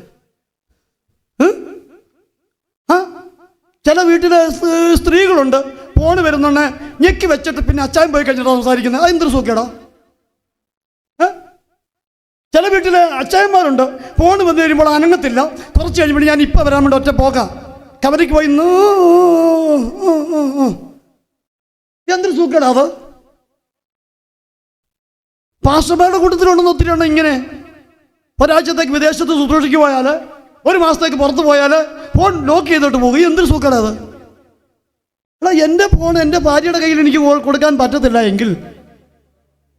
ചില വീട്ടിലെ സ്ത്രീകളുണ്ട്, ഫോണ് വരുന്നുണ്ട്, ഞെക്കി വെച്ചിട്ട് പിന്നെ അച്ചായം പോയി കഴിഞ്ഞിട്ടാണ് സംസാരിക്കുന്നത്. അതെന്തൊരു സുഖേടാ. ചില വീട്ടിലെ അച്ചായന്മാരുണ്ട്, ഫോൺ വന്നു കഴിയുമ്പോൾ അനങ്ങത്തില്ല. കുറച്ച് കഴിയുമ്പോൾ ഞാൻ ഇപ്പം വരാൻ വേണ്ടി ഒറ്റ പോകാം, കവരയ്ക്ക് പോയി എന്തൊരു സുഖേടാ അത്. പാസ്റ്റർമാരുടെ കൂട്ടത്തിലുണ്ടെന്ന് ഒത്തിരി ഉണ്ട് ഇങ്ങനെ. ഒരാഴ്ചത്തേക്ക് വിദേശത്ത് ശുശ്രൂഷയ്ക്ക് പോയാൽ, 1 മാസത്തേക്ക് പുറത്ത് പോയാൽ ഫോൺ ലോക്ക് ചെയ്തിട്ട് പോകും. എന്തൊരു സുഖമാണ് അത്. എൻ്റെ ഫോൺ എൻ്റെ ഭാര്യയുടെ കയ്യിൽ എനിക്ക് കൊടുക്കാൻ പറ്റത്തില്ല എങ്കിൽ,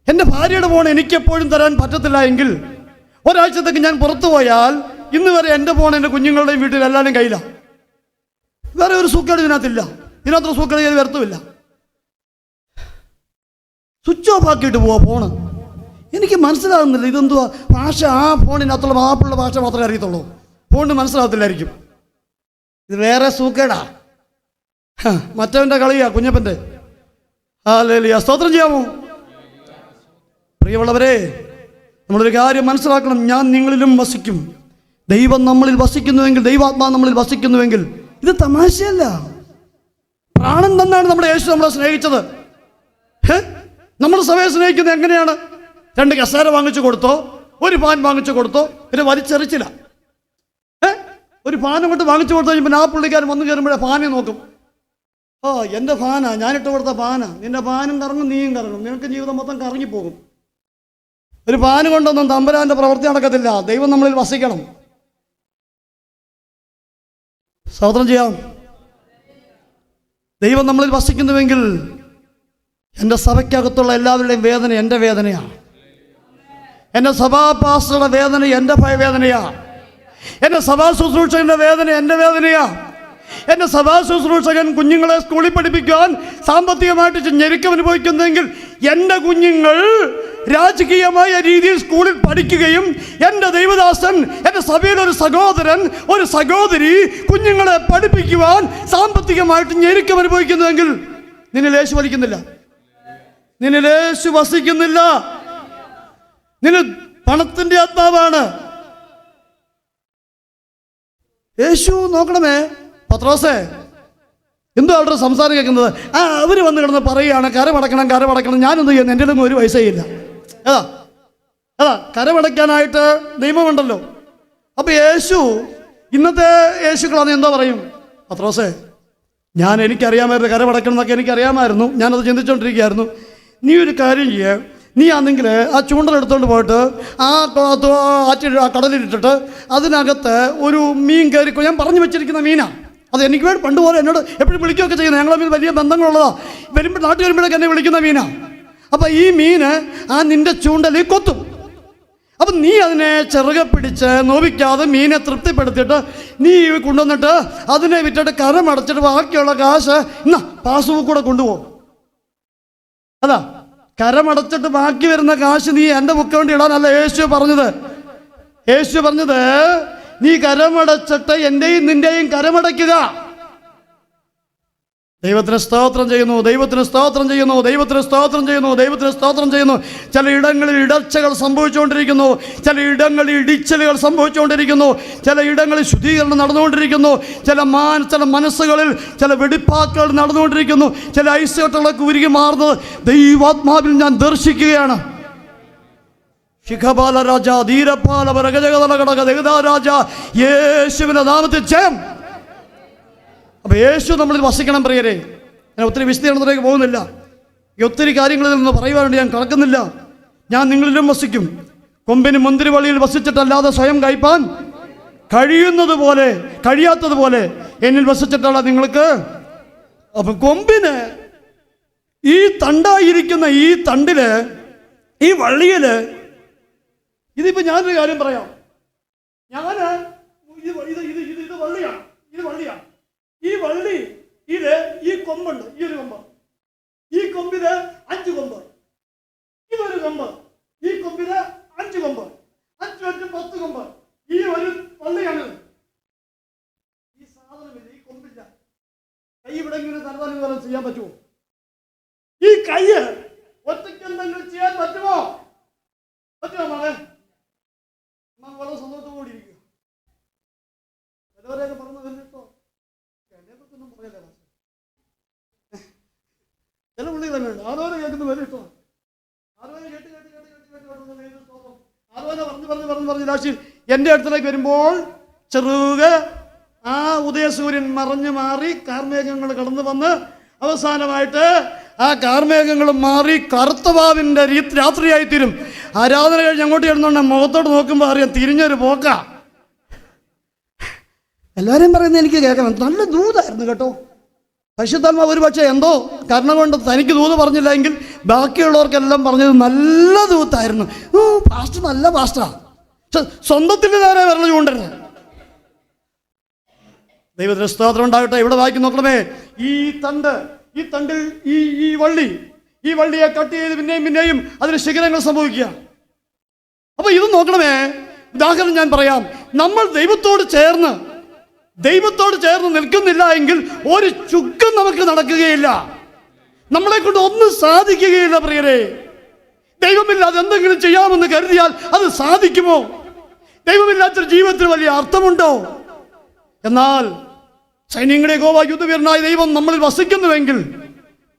എൻ്റെ ഭാര്യയുടെ ഫോൺ എനിക്കെപ്പോഴും തരാൻ പറ്റത്തില്ല എങ്കിൽ, ഒരാഴ്ചത്തേക്ക് ഞാൻ പുറത്തു പോയാൽ ഇന്ന് വരെ എൻ്റെ ഫോൺ എൻ്റെ കുഞ്ഞുങ്ങളുടെയും വീട്ടിൽ എല്ലാവരും കയ്യിലാണ്. വേറെ ഒരു സൂക്കേട് ഇതിനകത്തില്ല. ഇതിനകത്ര സൂക്കേട് ചെയ്ത് വരത്തുമില്ല. സ്വിച്ച് ഓഫ് ആക്കിയിട്ട് പോവാ ഫോണ്. എനിക്ക് മനസ്സിലാകുന്നില്ല ഇതെന്തുവാ ഭാഷ. ആ ഫോണിനകത്തുള്ള മാപ്പിള്ള ഭാഷ മാത്രമേ അറിയത്തുള്ളൂ, ഫോണിന് മനസ്സിലാകത്തില്ലായിരിക്കും. ഇത് വേറെ സൂക്കേടാ. മറ്റവൻ്റെ കളിയാ, കുഞ്ഞപ്പൻ്റെ. ഹല്ലേലൂയ, സ്തോത്രം ചെയ്യാമോ? പ്രിയമുള്ളവരെ, നമ്മളൊരു കാര്യം മനസ്സിലാക്കണം. ഞാൻ നിങ്ങളിലും വസിക്കും. ദൈവം നമ്മളിൽ വസിക്കുന്നുവെങ്കിൽ, ദൈവാത്മാ നമ്മളിൽ വസിക്കുന്നുവെങ്കിൽ ഇത് തമാശയല്ല. പ്രാണൻ തന്നാണ് നമ്മുടെ യേശു നമ്മളെ സ്നേഹിച്ചത്. നമ്മൾ സഭയെ സ്നേഹിക്കുന്നത് എങ്ങനെയാണ്? 2 കസേര വാങ്ങിച്ചു കൊടുത്തോ, 1 പാൻ വാങ്ങിച്ചു കൊടുത്തോ, പിന്നെ വലിച്ചെറിച്ചില്ല. ഒരു ഫാൻ അങ്ങോട്ട് വാങ്ങിച്ചു കൊടുത്തു കഴിഞ്ഞപ്പോൾ ആ പുള്ളിക്കാരൻ വന്ന് കയറുമ്പോഴേ ഫാനെ നോക്കും. ഓ എൻ്റെ ഫാനാ, ഞാനിട്ട് കൊടുത്ത ഫാനാ, നിൻ്റെ ഫാനും കറങ്ങും നീയും കറങ്ങും, നിനക്ക് ജീവിതം മൊത്തം കറങ്ങിപ്പോകും. ഒരു ഫാന് കൊണ്ടൊന്നും തമ്പുരാൻ്റെ പ്രവൃത്തി നടക്കത്തില്ല. ദൈവം നമ്മളിൽ വസിക്കണം. സ്തോത്രം ചെയ്യാം. ദൈവം നമ്മളിൽ വസിക്കുന്നുവെങ്കിൽ എൻ്റെ സഭയ്ക്കകത്തുള്ള എല്ലാവരുടെയും വേദന എൻ്റെ വേദനയാണ്. എൻ്റെ സഭാ പാസ്റ്ററുടെ വേദന എൻ്റെ വേദനയാണ്. എൻ്റെ സഭാ ശുശ്രൂഷകൻ്റെ വേദന എൻ്റെ വേദനയാണ്. എൻ്റെ സഭാ ശുശ്രൂഷകൻ കുഞ്ഞുങ്ങളെ സ്കൂളിൽ പഠിപ്പിക്കാൻ സാമ്പത്തികമായിട്ട് ഞെരുക്കം അനുഭവിക്കുന്നെങ്കിൽ എൻ്റെ കുഞ്ഞുങ്ങൾ രാജകീയമായ രീതിയിൽ സ്കൂളിൽ പഠിക്കുകയും എൻ്റെ ദൈവദാസൻ, എൻ്റെ സഭയിലെ ഒരു സഹോദരൻ, ഒരു സഹോദരി കുഞ്ഞുങ്ങളെ പഠിപ്പിക്കുവാൻ സാമ്പത്തികമായിട്ട് ഞെരുക്കം അനുഭവിക്കുന്നുവെങ്കിൽ നിന്നിൽ യേശു വലിക്കുന്നില്ല, നിന്നിൽ യേശു വസിക്കുന്നില്ല. നിന്നിൽ പണത്തിൻ്റെ ആത്മാവാണ്. യേശു നോക്കണമേ. പത്രോസേ, എന്തോ അവരുടെ സംസാരം കേൾക്കുന്നത്? അവർ വന്ന് കിടന്ന് പറയുകയാണ് കരമടക്കണം. ഞാനെന്ത് ചെയ്യുന്നു? എൻ്റെ ഒന്നും ഒരു പൈസ ഇല്ല. കരമടയ്ക്കാനായിട്ട് നിയമമുണ്ടല്ലോ. അപ്പോൾ യേശു, ഇന്നത്തെ യേശുക്കളാണ് എന്തോ പറയും? പത്രോസേ, എനിക്കറിയാമായിരുന്നു കരമടക്കണം എന്നൊക്കെ എനിക്കറിയാമായിരുന്നു. ഞാനത് ചിന്തിച്ചുകൊണ്ടിരിക്കുകയായിരുന്നു. നീ ഒരു കാര്യം ചെയ്യുക, നീ ആണെങ്കിൽ ആ ചൂണ്ടലെടുത്തുകൊണ്ട് പോയിട്ട് ആ കടലിലിട്ടിട്ട് അതിനകത്ത് ഒരു മീൻ കയറിക്കോ. ഞാൻ പറഞ്ഞു വെച്ചിരിക്കുന്ന മീനാണ് അത്. എനിക്ക് വേണ്ടി പണ്ടുപോലെ എന്നോട് എപ്പോഴും വിളിക്കുകയൊക്കെ ചെയ്യുന്നത്. ഞങ്ങളെ മീൻ വലിയ ബന്ധങ്ങളുള്ളതാണ്. നാട്ടിൽ വരുമ്പോഴേക്ക് എന്നെ വിളിക്കുന്ന മീനാണ്. അപ്പം ഈ മീന് നിൻ്റെ ചൂണ്ടലിൽ കൊത്തും. അപ്പം നീ അതിനെ ചെറുകെ പിടിച്ച് നോവിക്കാതെ മീനെ തൃപ്തിപ്പെടുത്തിയിട്ട് നീ കൊണ്ടുവന്നിട്ട് അതിനെ വിറ്റിട്ട് കരമടച്ചിട്ട് ബാക്കിയുള്ള കാശ് പാസ്ബുക്ക് കൂടെ കൊണ്ടുപോകും. കരമടച്ചിട്ട് ബാക്കി വരുന്ന കാശ് നീ എൻ്റെ ബുക്ക് വേണ്ടി ഇടാനല്ല യേശു പറഞ്ഞത്. യേശു പറഞ്ഞത് നീ കരമടച്ചിട്ട് എൻ്റെയും നിൻ്റെയും കരമടയ്ക്കുക. ദൈവത്തിന് സ്തോത്രം ചെയ്യുന്നു, ദൈവത്തിന് സ്തോത്രം ചെയ്യുന്നു, ദൈവത്തിന് സ്തോത്രം ചെയ്യുന്നു, ദൈവത്തിന് സ്തോത്രം ചെയ്യുന്നു. ചില ഇടങ്ങളിൽ ഇടർച്ചകൾ സംഭവിച്ചുകൊണ്ടിരിക്കുന്നു, ചില ഇടങ്ങളിൽ ഇടിച്ചലുകൾ സംഭവിച്ചുകൊണ്ടിരിക്കുന്നു, ചില ഇടങ്ങളിൽ ശുദ്ധീകരണം നടന്നുകൊണ്ടിരിക്കുന്നു, ചില മനസ്സുകളിൽ ചില വെടിപ്പാക്കുകൾ നടന്നുകൊണ്ടിരിക്കുന്നു, ചില ഐസ്കട്ടകളൊക്കെ ഉരുകി മാറുന്നത് ദൈവാത്മാവിൽ ഞാൻ ദർശിക്കുകയാണ്. ശിഖപാല രാജ, ധീരപാല രാജ, യേശുവിന്റെ നാമത്തിൽ ജയം. അപ്പോൾ യേശു നമ്മളിൽ വസിക്കണം പ്രിയരെ. ഞാൻ ഒത്തിരി വിശദീകരണത്തിലേക്ക് പോകുന്നില്ല. ഒത്തിരി കാര്യങ്ങളിൽ നിന്ന് പറയുവാനുണ്ട്, ഞാൻ കടക്കുന്നില്ല. ഞാൻ നിങ്ങളിലും വസിക്കും. കൊമ്പിന് മുന്തിരിവള്ളിയിൽ വസിച്ചിട്ടല്ലാതെ സ്വയം കഴിപ്പാൻ കഴിയാത്തതുപോലെ എന്നിൽ വസിച്ചിട്ടുള്ള നിങ്ങൾക്ക്. അപ്പം കൊമ്പിന് ഈ തണ്ടായിരിക്കുന്ന ഈ തണ്ടില്, ഈ വള്ളിയില്, ഇതിപ്പോ ഞാനൊരു കാര്യം പറയാം. ഇത് വള്ളിയാണ്. ഈ വള്ളി ഈ കൊമ്പുണ്ട്, ഈ ഒരു കൊമ്പ്, ഈ കൊമ്പിന് 5 കൊമ്പ്, ഇതൊരു കൊമ്പ്, ഈ കൊമ്പിന് 5 കൊമ്പ്, 5 10 കൊമ്പ്. ഈ ഒരു വള്ളിയാണ്. ഈ സാധനമില്ല, ഈ കൊമ്പില്ല. കൈ ഇവിടെ ഇങ്ങനെ തരതാനും ചെയ്യാൻ പറ്റുമോ? ഈ കൈ ഒറ്റയ്ക്ക് എന്തെങ്കിലും ചെയ്യാൻ പറ്റുമോ? മകളെ വളരെ സന്തോഷത്തോടെ ഇരിക്കുക. എല്ലാവരെയൊക്കെ പറഞ്ഞതല്ലോ. ചില പുള്ളി തന്നെ ഉണ്ട് ആലോചന കേൾക്കുന്ന വലിയ ഇഷ്ടമാണ്. ആലോചന പറഞ്ഞ് ലാസ്റ്റിൽ എൻ്റെ അടുത്തേക്ക് വരുമ്പോൾ ചെറുകെ ആ ഉദയസൂര്യൻ മറഞ്ഞു മാറി കാർമേഘങ്ങൾ കടന്നു വന്ന് അവസാനമായിട്ട് ആ കാർമേഘങ്ങൾ മാറി കറുത്തവാവിൻ്റെ രാത്രിയായിത്തീരും. ആരാധന കഴിഞ്ഞ് അങ്ങോട്ട് കിടന്നുകൊണ്ട് മുഖത്തോട്ട് നോക്കുമ്പോൾ അറിയാം തിരിഞ്ഞൊരു പോക്ക. എല്ലാവരും പറയുന്നത് എനിക്ക് കേൾക്കണം. നല്ല ദൂതായിരുന്നു കേട്ടോ. പരിശുദ്ധാത്മാവ് ഒരു പക്ഷേ എന്തോ കാരണം കൊണ്ട് തനിക്ക് ദൂത് പറഞ്ഞില്ല എങ്കിൽ ബാക്കിയുള്ളവർക്കെല്ലാം പറഞ്ഞത് നല്ല ദൂത്തായിരുന്നു. പാസ്റ്റർ നല്ല പാസ്റ്ററാണ്. സ്വന്തത്തിൽ നേരെ വിരൽ ചൂണ്ടരുത്. ദൈവത്തിന് സ്തോത്രം ഉണ്ടാകട്ടെ. ഇവിടെ വായിക്കും നോക്കണമേ. ഈ തണ്ടിൽ ഈ വള്ളിയെ കട്ട് ചെയ്ത് പിന്നെയും അതിന് ശിഖരങ്ങൾ സംഭവിക്കുക. അപ്പൊ ഇത് നോക്കണമേ. ഉദാഹരണം ഞാൻ പറയാം. നമ്മൾ ദൈവത്തോട് ചേർന്ന് നിൽക്കുന്നില്ല എങ്കിൽ ഒരു ചുക്കും നമുക്ക് നടക്കുകയില്ല. നമ്മളെ കൊണ്ട് ഒന്നും സാധിക്കുകയില്ല പ്രിയരെ. ദൈവമില്ലാതെ എന്തെങ്കിലും ചെയ്യാമെന്ന് കരുതിയാൽ അത് സാധിക്കുമോ? ദൈവമില്ലാത്തൊരു ജീവിതത്തിന് വലിയ അർത്ഥമുണ്ടോ? എന്നാൽ സൈന്യങ്ങളുടെ യഹോവ യുദ്ധവീരനായ ദൈവം നമ്മളിൽ വസിക്കുന്നുവെങ്കിൽ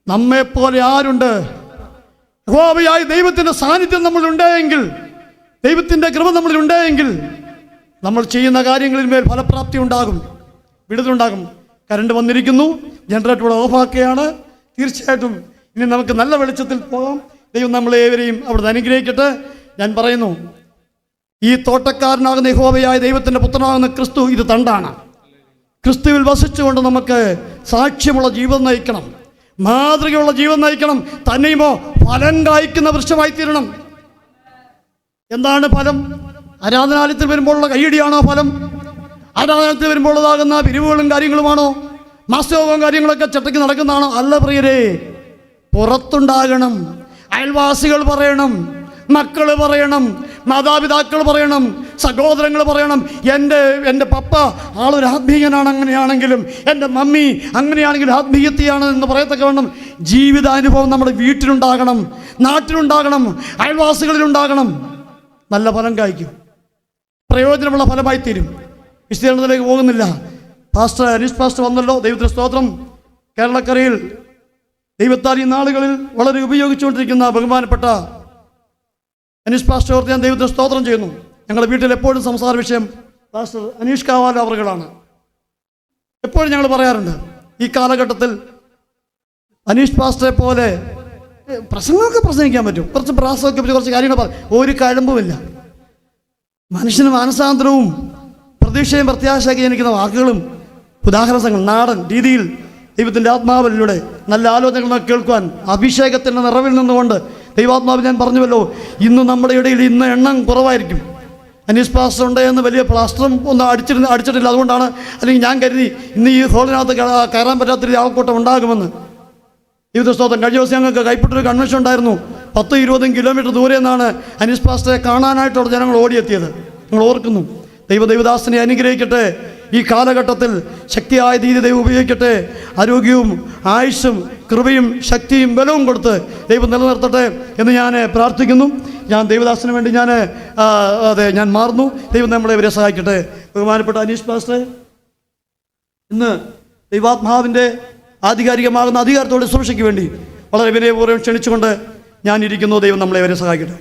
നമ്മെപ്പോലെ ആരുണ്ട്? യഹോവയായ ദൈവത്തിന്റെ സാന്നിധ്യം നമ്മളിലുണ്ടെങ്കിൽ, ദൈവത്തിന്റെ കൃപ നമ്മളിലുണ്ടെങ്കിൽ നമ്മൾ ചെയ്യുന്ന കാര്യങ്ങളിന്മേൽ ഫലപ്രാപ്തി ഉണ്ടാകും, വിടുതലുണ്ടാകും. കറണ്ട് വന്നിരിക്കുന്നു, ജനറേറ്റർ ഓഫാക്കുകയാണ്. തീർച്ചയായിട്ടും ഇനി നമുക്ക് നല്ല വെളിച്ചത്തിൽ പോകാം. ദൈവം നമ്മളേവരെയും അവിടുന്ന് അനുഗ്രഹിക്കട്ടെ. ഞാൻ പറയുന്നു, ഈ തോട്ടക്കാരനാകുന്ന യഹോവയായ ദൈവത്തിൻ്റെ പുത്രനാകുന്ന ക്രിസ്തു ഇത് തണ്ടാണ്. ക്രിസ്തുവിൽ വസിച്ചുകൊണ്ട് നമുക്ക് സാക്ഷ്യമുള്ള ജീവിതം നയിക്കണം, മാതൃകയുള്ള ജീവിതം നയിക്കണം. തന്നെയുമോ ഫലം കായ്ക്കുന്ന വൃക്ഷമായി തീരണം. എന്താണ് ഫലം? ആരാധനാലയത്തിൽ വരുമ്പോഴുള്ള കയ്യടിയാണോ ഫലം? ആരാധനാലയത്തിൽ വരുമ്പോഴുള്ളതാകുന്ന പിരിവുകളും കാര്യങ്ങളുമാണോ? മാസയോഗവും കാര്യങ്ങളൊക്കെ ചട്ടയ്ക്ക് നടക്കുന്നതാണോ? അല്ല പ്രിയരെ, പുറത്തുണ്ടാകണം. അയൽവാസികൾ പറയണം, മക്കൾ പറയണം, മാതാപിതാക്കൾ പറയണം, സഹോദരങ്ങൾ പറയണം, എൻ്റെ പപ്പ ആളൊരു ആത്മീയനാണ്, അങ്ങനെയാണെങ്കിലും എൻ്റെ മമ്മി അങ്ങനെയാണെങ്കിലും ആത്മീയത്തെയാണ് എന്ന് പറയത്തക്കവണ്ണം ജീവിതാനുഭവം നമ്മുടെ വീട്ടിലുണ്ടാകണം, നാട്ടിലുണ്ടാകണം, അയൽവാസികളിലുണ്ടാകണം. നല്ല ഫലം കായ്ക്കും, പ്രയോജനമുള്ള ഫലമായി തീരും. വിശദീകരണത്തിലേക്ക് പോകുന്നില്ല. അനീഷ് പാസ്റ്റർ വന്നല്ലോ, ദൈവത്തിന് സ്തോത്രം. കേരളക്കരയിൽ ദൈവത്താൽ ഈ നാളുകളിൽ വളരെ ഉപയോഗിച്ചുകൊണ്ടിരിക്കുന്ന ബഹുമാനപ്പെട്ട അനീഷ് പാസ്റ്റർ ഓർത്ത് ഞാൻ ദൈവത്തിന് സ്തോത്രം ചെയ്യുന്നു. ഞങ്ങളുടെ വീട്ടിൽ എപ്പോഴും സംസാര വിഷയം പാസ്റ്റർ അനീഷ് കാവാല അവറുകളാണ്. എപ്പോഴും ഞങ്ങൾ പറയാറുണ്ട്, ഈ കാലഘട്ടത്തിൽ അനീഷ് പാസ്റ്ററെ പോലെ പ്രസംഗമൊക്കെ പ്രസംഗിക്കാൻ പറ്റും, കുറച്ച് പ്രാസമൊക്കെ പറ്റി കുറച്ച് കാര്യങ്ങൾ പറയും, ഒരു കഴമ്പുമില്ല. മനുഷ്യന് മാനസാന്തരവും പ്രതീക്ഷയും പ്രത്യാശയൊക്കെ ജനിക്കുന്ന വാക്കുകളും ഉദാഹരണങ്ങൾ നാടൻ രീതിയിൽ ദൈവത്തിൻ്റെ ആത്മാവിലൂടെ നല്ല ആലോചനകൾ കേൾക്കുവാൻ അഭിഷേകത്തിൻ്റെ നിറവിൽ നിന്നുകൊണ്ട് ദൈവാത്മാവ് ഞാൻ പറഞ്ഞുവല്ലോ, ഇന്ന് നമ്മുടെ ഇടയിൽ ഇന്ന് എണ്ണം കുറവായിരിക്കും. അനീസ് പാസ്റ്റർ ഉണ്ട് എന്ന് വലിയ പ്ലാസ്റ്ററും ഒന്നും അടിച്ചിട്ടില്ല. അതുകൊണ്ടാണ്, അല്ലെങ്കിൽ ഞാൻ കരുതി ഇന്ന് ഈ ഹോളിനകത്ത് കയറാൻ പറ്റാത്ത രീതി ആൾക്കൂട്ടം ഉണ്ടാകുമെന്ന്. ദൈവസ്തോത്രം. കഴിഞ്ഞ ദിവസം ഞങ്ങൾക്ക് കൈപ്പറ്റൊരു കൺവെൻഷൻ ഉണ്ടായിരുന്നു. 10-20 കിലോമീറ്റർ ദൂരെ നിന്നാണ് അനീസ് പാസ്റ്ററെ കാണാനായിട്ടുള്ള ജനങ്ങൾ ഓടിയെത്തിയത്. നിങ്ങൾ ഓർക്കുന്നു. ദൈവദാസനെ അനുഗ്രഹിക്കട്ടെ. ഈ കാലഘട്ടത്തിൽ ശക്തിയായ രീതി ദൈവം ഉപയോഗിക്കട്ടെ. ആരോഗ്യവും ആയുസ്സും കൃപയും ശക്തിയും ബലവും കൊടുത്ത് ദൈവം നിലനിർത്തട്ടെ എന്ന് ഞാൻ പ്രാർത്ഥിക്കുന്നു. ഞാൻ ദൈവദാസന് വേണ്ടി ഞാൻ മാറുന്നു. ദൈവം നമ്മളെ ഇവരെ സഹായിക്കട്ടെ. ബഹുമാനപ്പെട്ട അനീഷ് പാസ്റ്ററെ, ഇന്ന് ദൈവാത്മാവിൻ്റെ ആധികാരികമാകുന്ന അധികാരത്തോടെ സുരക്ഷയ്ക്ക് വേണ്ടി വളരെ വിനയപൂർവ്വം ക്ഷണിച്ചുകൊണ്ട് ഞാൻ ഇരിക്കുന്നു. ദൈവം നമ്മളെ ഇവരെ സഹായിക്കട്ടെ.